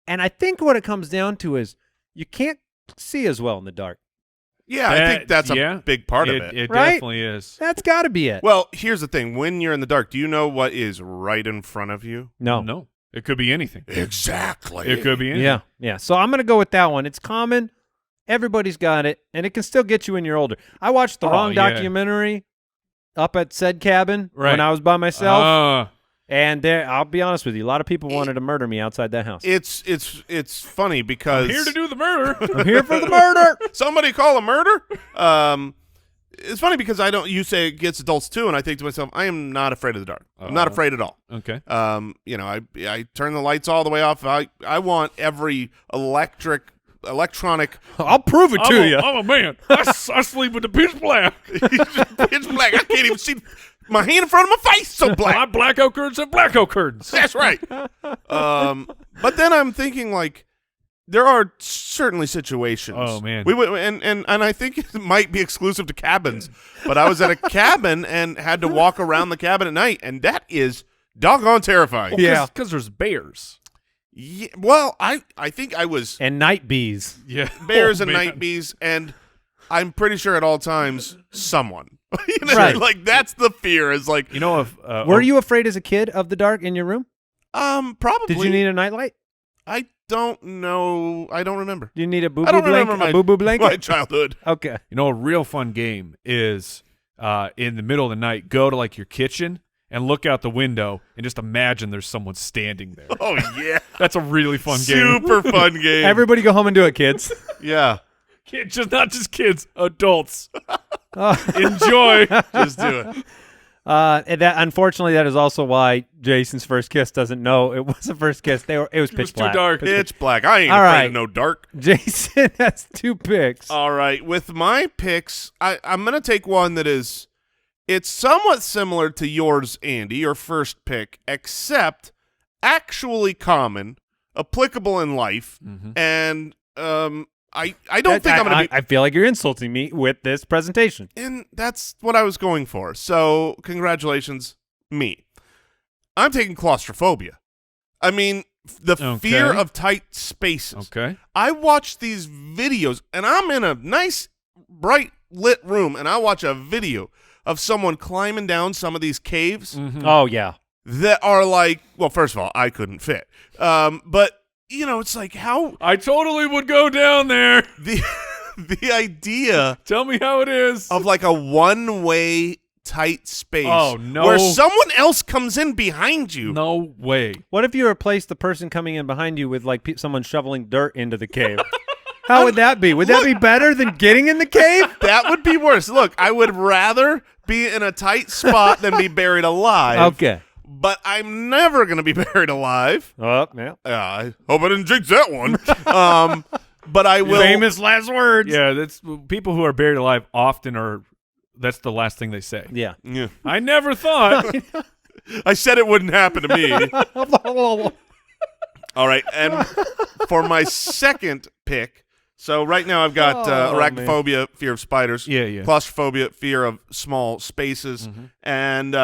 And I think what it comes down to is you can't see as well in the dark. Yeah, I think that's a big part of it. It right? definitely is. That's got to be it. Well, here's the thing. When you're in the dark, do you know what is right in front of you? No. It could be anything. Exactly. It could be anything. Yeah. So I'm going to go with that one. It's common. Everybody's got it. And it can still get you when you're older. I watched the wrong documentary up at said cabin when I was by myself. And I'll be honest with you, a lot of people wanted to murder me outside that house. It's funny because I'm here to do the murder. I'm here for the murder. Somebody call a murder. It's funny because you say it gets adults too, and I think to myself, I am not afraid of the dark. I'm not afraid at all. Okay. I turn the lights all the way off. I want every electronic. I'll prove it to you. I'm a man. I sleep with the pitch black. Pitch black. I can't even see. my hand in front of my face so black. My blackout curtains have blackout curtains. That's right. But then I'm thinking, like, there are certainly situations. Oh, man. We would, and I think it might be exclusive to cabins, but I was at a cabin and had to walk around the cabin at night, and that is doggone terrifying. Yeah. Because there's bears. Yeah, well, I think I was And night bees. Yeah. bears Oh, and man. night bees, and I'm pretty sure at all times someone. You know, Right. like that's the fear. Is like, You know, if Were you afraid as a kid of the dark in your room? probably. Did you need a nightlight? I don't know. I don't remember. Do you need a I boo-boo don't blanket? remember A boo-boo blanket? my childhood. Okay. You know, a real fun game is in the middle of the night, go to like your kitchen and look out the window and just imagine there's someone standing there. Oh yeah, That's a really fun game. super fun game. Everybody go home and do it, kids. Yeah, Not just kids, adults. Oh. Enjoy. just do it. And that unfortunately, that is also why Jason's first kiss doesn't know it was a first kiss. It was pitch was too black. dark. Pitch black. I ain't All afraid right. of no dark. Jason has 2 picks. All right, with my picks, I'm gonna take one that is, it's somewhat similar to yours, Andy, your first pick, except actually common, applicable in life, and I don't think I'm gonna be. I feel like you're insulting me with this presentation. And that's what I was going for. So, congratulations, me. I'm taking claustrophobia. I mean, the fear of tight spaces. Okay. I watch these videos, and I'm in a nice, bright lit room, and I watch a video of someone climbing down some of these caves Oh, yeah. that are like, well, first of all, I couldn't fit. But, you know, it's like how I totally would go down there. the idea Tell me how it is. of like a one-way tight space Oh, no. where someone else comes in behind you. No way. What if you replace the person coming in behind you with like someone shoveling dirt into the cave? How would that be? Would that be better than getting in the cave? That would be worse. Look, I would rather be in a tight spot than be buried alive. Okay. But I'm never going to be buried alive. Oh, yeah. I hope I didn't jinx that one. But I will. Famous last words. Yeah, that's people who are buried alive often are. That's the last thing they say. Yeah. Yeah. I never thought. I said it wouldn't happen to me. All right, and for my second pick, so right now I've got arachnophobia, fear of spiders. Yeah. Claustrophobia, fear of small spaces, and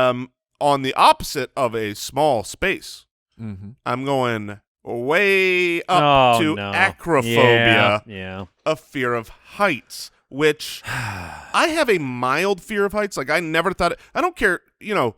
on the opposite of a small space, I'm going way up to acrophobia, a fear of heights, which I have a mild fear of heights. Like I never thought I don't care, you know,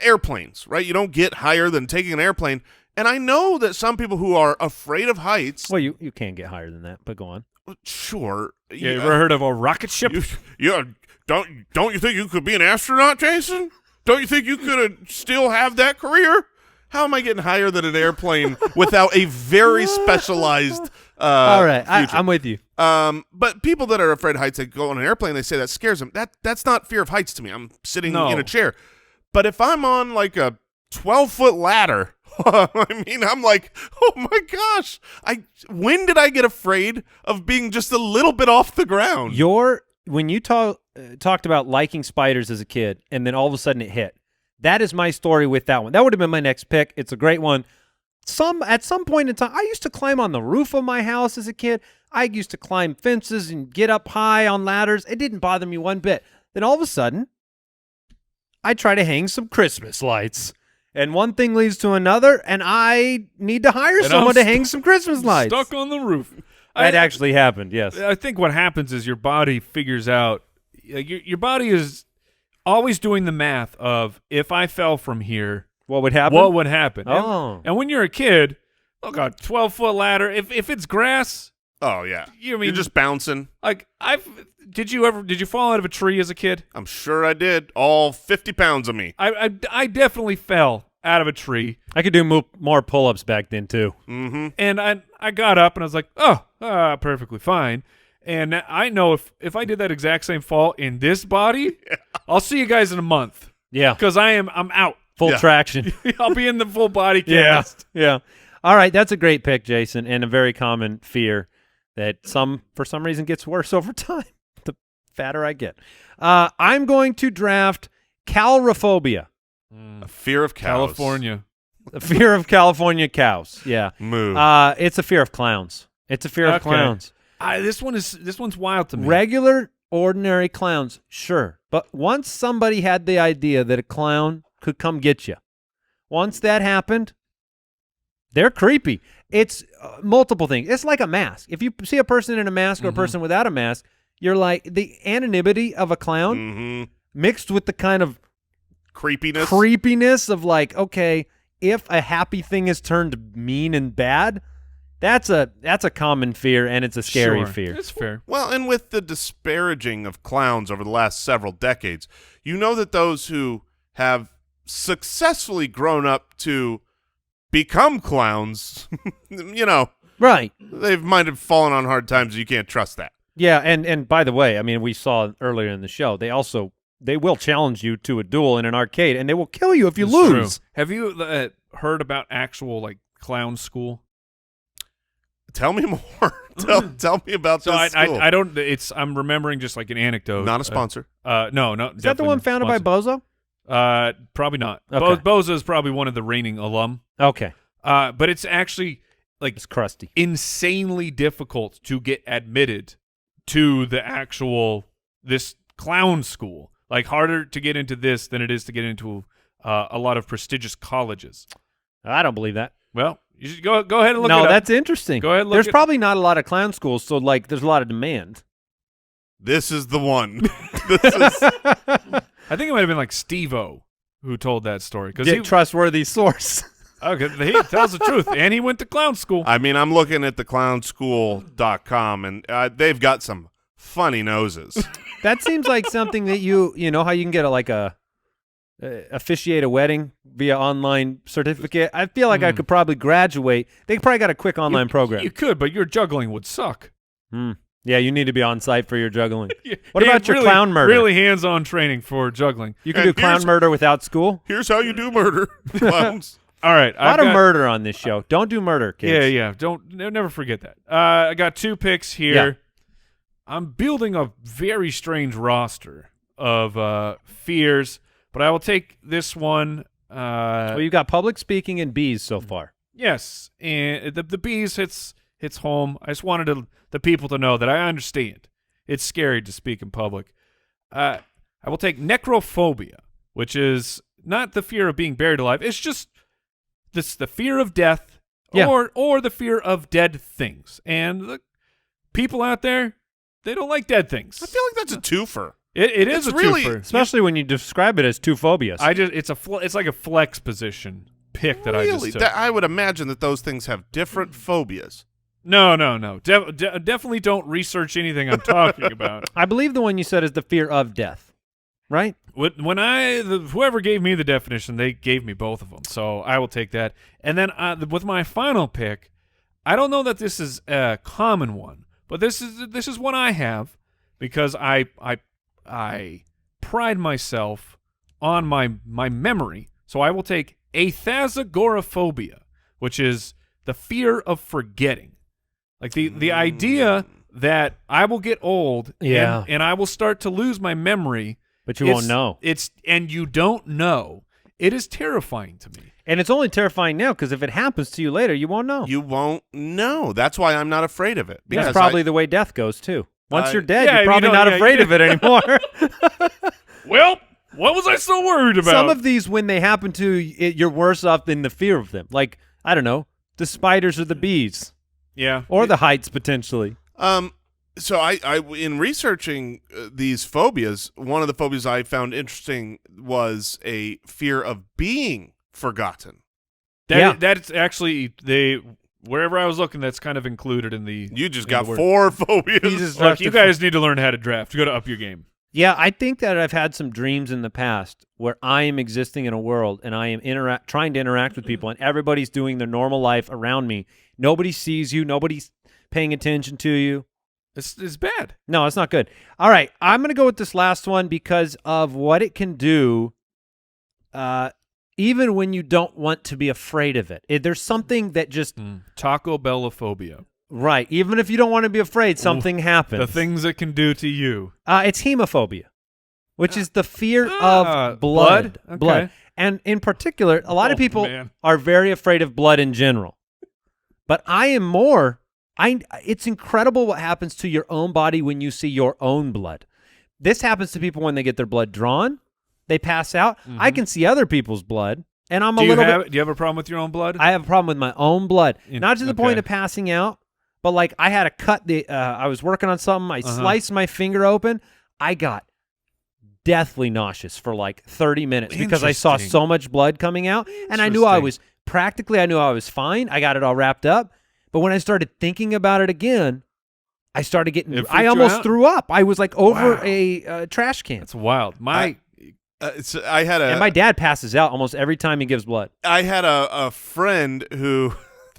airplanes, right? You don't get higher than taking an airplane. And I know that some people who are afraid of heights. Well, you can get higher than that, but go on. Sure. You ever heard of a rocket ship? Don't you think you could be an astronaut, Jason? Don't you think you could still have that career? How am I getting higher than an airplane without a very specialized All right, future? I'm with you. But people that are afraid of heights, they go on an airplane, they say that scares them. That's not fear of heights to me. I'm sitting in a chair. But if I'm on like a 12-foot ladder, I mean, I'm like, oh my gosh! When did I get afraid of being just a little bit off the ground? When you talked about liking spiders as a kid, and then all of a sudden it hit. That is my story with that one. That would have been my next pick. It's a great one. At some point in time, I used to climb on the roof of my house as a kid. I used to climb fences and get up high on ladders. It didn't bother me one bit. Then all of a sudden, I try to hang some Christmas lights. And one thing leads to another, and I need to hire someone to hang some Christmas lights. Stuck on the roof. That actually happened, yes. I think what happens is your body figures out. Your body is always doing the math of if I fell from here, what would happen? What would happen? Oh. And when you're a kid, a 12-foot ladder. If it's grass, oh yeah, you're just bouncing. Like did you fall out of a tree as a kid? I'm sure I did. All 50 pounds of me. I definitely fell out of a tree. I could do more pull-ups back then too. Mm-hmm. And I got up and I was like, perfectly fine. And I know if I did that exact same fall in this body, I'll see you guys in a month. Yeah, because I'm out. Full traction. I'll be in the full body cast. Yeah. All right, that's a great pick, Jason, and a very common fear that for some reason gets worse over time. The fatter I get. I'm going to draft Calrophobia. A fear of cows. California. The fear of California cows. Yeah. Moo. It's a fear of clowns. It's a fear of clowns. This one's wild to me. Regular, ordinary clowns, sure. But once somebody had the idea that a clown could come get you, once that happened, they're creepy. It's multiple things. It's like a mask. If you see a person in a mask or a person without a mask, you're like the anonymity of a clown mixed with the kind of creepiness of like, okay, if a happy thing is turned mean and bad, that's a common fear, and it's a scary fear. That's fair. Well, and with the disparaging of clowns over the last several decades, you know that those who have successfully grown up to become clowns, Right. they might have fallen on hard times. You can't trust that. Yeah, and by the way, I mean, we saw earlier in the show, they will challenge you to a duel in an arcade, and they will kill you if you lose. True. Have you heard about actual like clown school? Tell me more. tell me about this school. I don't. I'm remembering just like an anecdote. Not a sponsor. No. Is that the one founded by Bozo? Probably not. Okay. Bozo is probably one of the reigning alum. Okay. But it's actually like It's crusty. insanely difficult to get admitted to this clown school. Like harder to get into this than it is to get into a lot of prestigious colleges. I don't believe that. Well, you should go ahead and look it No, up. that's interesting. Go ahead and look There's it- probably not a lot of clown schools, so like there's a lot of demand. This is the one. This is I think it might have been like Steve-O who told that story. Get trustworthy source. Okay, he tells the truth, and he went to clown school. I mean, I'm looking at the clownschool.com, and they've got some funny noses. That seems like something that you know how you can get officiate a wedding via online certificate. I feel like I could probably graduate. They probably got a quick online program. You could, but your juggling would suck. Yeah, you need to be on site for your juggling. What about your clown murder? Really hands-on training for juggling. You can do clown murder without school? Here's how you do murder, clowns. All right. A lot of murder on this show. Don't do murder, kids. Yeah. Never forget that. I got 2 picks here. Yeah. I'm building a very strange roster of fears, but I will take this one. Well, you've got public speaking and bees so far. Yes, and the bees hits home. I just wanted the people to know that I understand. It's scary to speak in public. I will take necrophobia, which is not the fear of being buried alive. It's just the fear of death, or the fear of dead things. And the people out there, they don't like dead things. I feel like that's a twofer. It is It's a really- twofer. Especially when you describe it as two phobias. It's like a flex position pick that I just Really? took. I would imagine that those things have different phobias. No. Definitely don't research anything I'm talking about. I believe the one you said is the fear of death, right? When whoever gave me the definition, they gave me both of them, so I will take that. And then with my final pick, I don't know that this is a common one, but this is one I have because I pride myself on my memory. So I will take athazagoraphobia, which is the fear of forgetting. Like the idea that I will get old and I will start to lose my memory. But you won't know. And you don't know. It is terrifying to me. And it's only terrifying now because if it happens to you later, you won't know. You won't know. That's why I'm not afraid of it. That's probably the way death goes, too. Once you're dead, yeah, you're probably not afraid of it anymore. Well, what was I so worried about? Some of these, when they happen to you, you're worse off than the fear of them. Like, I don't know, the spiders or the bees. Yeah. Or the heights, potentially. So I in researching these phobias, one of the phobias I found interesting was a fear of being forgotten. That's actually wherever I was looking, that's kind of included in the. You just got 4 phobias. Look, you guys need to learn how to draft. You got to up your game. Yeah, I think that I've had some dreams in the past where I am existing in a world and I am trying to interact with people and everybody's doing their normal life around me. Nobody sees you. Nobody's paying attention to you. It's bad. No, it's not good. All right, I'm going to go with this last one because of what it can do even when you don't want to be afraid of it. There's something that just... Taco Bellophobia. Right. Even if you don't want to be afraid, something happens. The things it can do to you. It's hemophobia. which is the fear of blood. Okay. Blood. And in particular, a lot of people man. are very afraid of blood in general. But I am more. It's incredible what happens to your own body when you see your own blood. This happens to people when they get their blood drawn. They pass out. Mm-hmm. I can see other people's blood, and I'm a little bit. Do you have a problem with your own blood? I have a problem with my own blood, not to the point of passing out, but like I had to cut I was working on something. I sliced my finger open. I got deathly nauseous for like 30 minutes because I saw so much blood coming out, and I knew I was fine. I got it all wrapped up, but when I started thinking about it again, I started getting. I almost threw up. I was like over a trash can. That's wild. I had and my dad passes out almost every time he gives blood. I had a friend who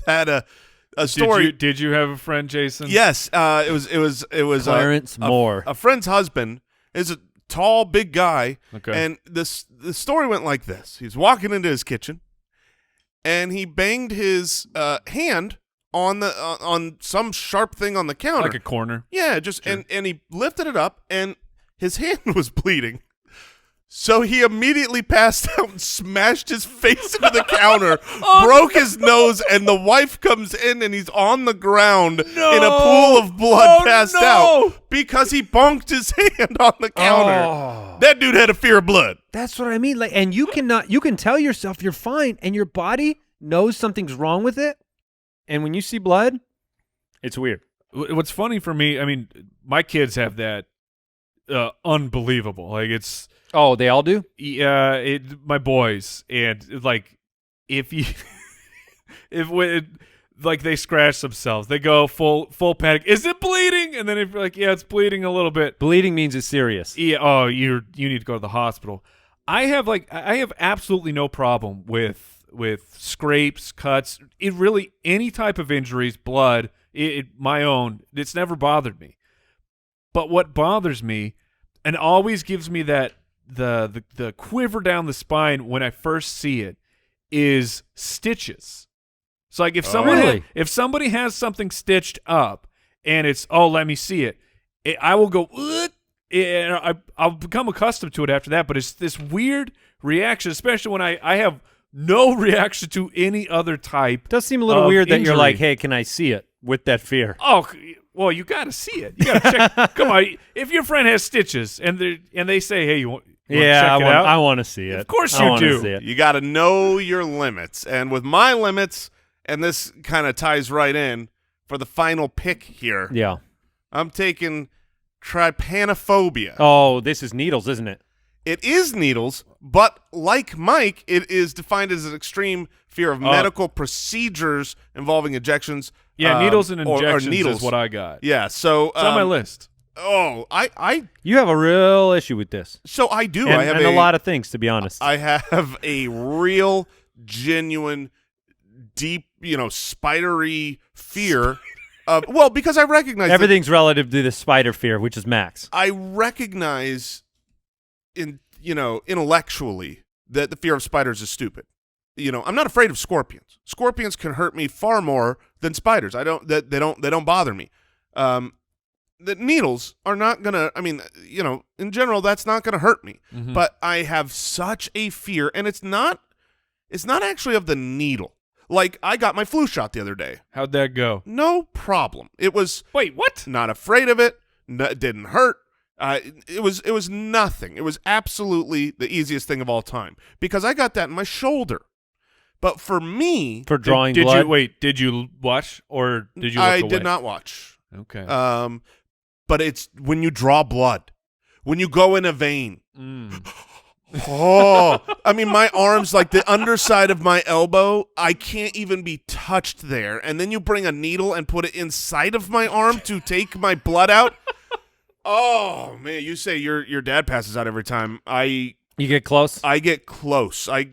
had a story. Did you have a friend, Jason? Yes. It was Clarence Moore. A friend's husband is a tall, big guy. Okay. And the story went like this: he's walking into his kitchen, and he banged his hand on some sharp thing on the counter, like a corner. Yeah, and he lifted it up, and his hand was bleeding. So he immediately passed out and smashed his face into the counter, broke his nose, and the wife comes in, and he's on the ground in a pool of blood, passed out because he bonked his hand on the counter. That dude had a fear of blood. That's what I mean. Like, and you can tell yourself you're fine, and your body knows something's wrong with it. And when you see blood, it's weird. What's funny for me, I mean, my kids have that unbelievable. Like it's. Oh, they all do? Yeah, my boys, and like if like they scratch themselves, they go full panic. Is it bleeding? And then if you're like, yeah, it's bleeding a little bit. Bleeding means it's serious. Yeah. Oh, you need to go to the hospital. I have absolutely no problem with scrapes, cuts, any type of injuries, blood. My own, it's never bothered me. But what bothers me, and always gives me that. The quiver down the spine when I first see it is stitches. So like if somebody has something stitched up and it's let me see it, I will go and I'll become accustomed to it after that. But it's this weird reaction, especially when I have no reaction to any other type. It does seem a little weird that you're like, hey, can I see it with that fear? Oh. Well, you got to see it. You got to check. Come on, if your friend has stitches and they say, "Hey, you want check it out?" I want to see it. Of course you do. You got to know your limits. And with my limits, and this kind of ties right in for the final pick here. Yeah, I'm taking trypanophobia. Oh, this is needles, isn't it? It is needles, but like Mike, it is defined as an extreme fear of medical procedures involving injections. Yeah, needles and injections or needles is what I got. Yeah, so it's on my list. Oh, you have a real issue with this. So I do. And, I have a lot of things, to be honest. I have a real, genuine, deep, spidery fear. Because I recognize everything's relative to the spider fear, which is Max. I recognize, intellectually, that the fear of spiders is stupid. I'm not afraid of scorpions. Scorpions can hurt me far more than spiders. They don't bother me. The needles are not gonna. I mean, in general, that's not gonna hurt me. Mm-hmm. But I have such a fear, and it's not actually of the needle. Like I got my flu shot the other day. How'd that go? No problem. It was. Wait, what? Not afraid of it. It didn't hurt. It was nothing. It was absolutely the easiest thing of all time because I got that in my shoulder. But for me, for drawing blood, did you watch or did you look I away? did not watch. Okay. But it's when you draw blood, when you go in a vein. I mean, my arms, like the underside of my elbow, I can't even be touched there. And then you bring a needle and put it inside of my arm to take my blood out. Oh man, you say your dad passes out every time. You get close? I get close. I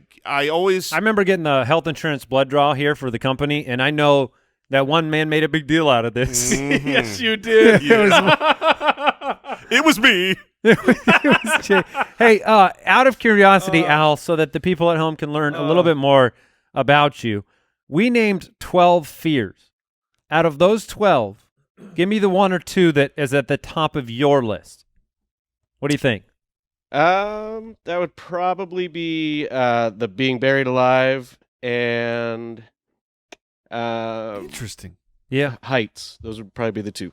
remember getting the health insurance blood draw here for the company, and I know that one man made a big deal out of this. Mm-hmm. Yes, you did. It was me. Hey, out of curiosity, Al, so that the people at home can learn a little bit more about you, we named 12 fears. Out of those 12, give me the one or two that is at the top of your list. What do you think? That would probably be the being buried alive and Interesting. Yeah. heights. Those would probably be the two.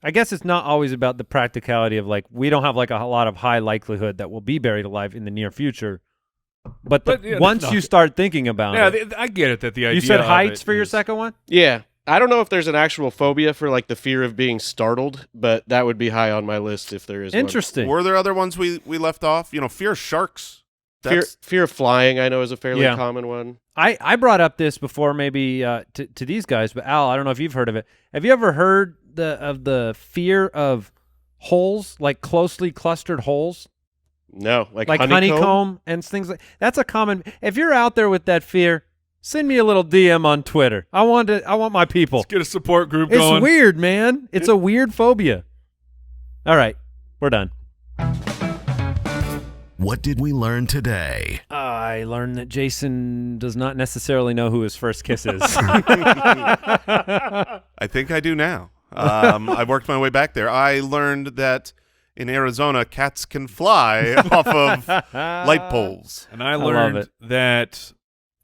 I guess it's not always about the practicality of like we don't have like a lot of high likelihood that we'll be buried alive in the near future. But once you start thinking about it. I get it that the idea You said of heights it for your is- second one? Yeah. I don't know if there's an actual phobia for like the fear of being startled, but that would be high on my list if there is one. Interesting. Were there other ones we left off? Fear of sharks. Fear of flying, I know, is a fairly Yeah. common one. I brought up this before maybe to these guys, but Al, I don't know if you've heard of it. Have you ever heard of the fear of holes, like closely clustered holes? No, like honeycomb and things like that's a common. If you're out there with that fear, send me a little DM on Twitter. I want my people. Let's get a support group It's going. weird, man. It's a weird phobia. All right, we're done. What did we learn today? I learned that Jason does not necessarily know who his first kiss is. I think I do now. I worked my way back there. I learned that in Arizona, cats can fly off of light poles. And I love learned it. that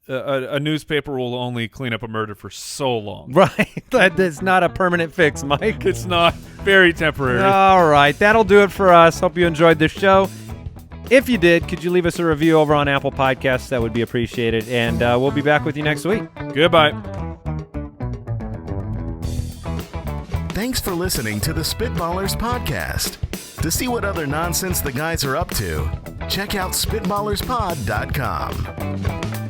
a newspaper will only clean up a murder for so long. Right. That's not a permanent fix, Mike. It's not very temporary. All right. That'll do it for us. Hope you enjoyed this show. If you did, could you leave us a review over on Apple Podcasts? That would be appreciated. And we'll be back with you next week. Goodbye. Thanks for listening to the Spitballers podcast. To see what other nonsense the guys are up to, check out SpitballersPod.com.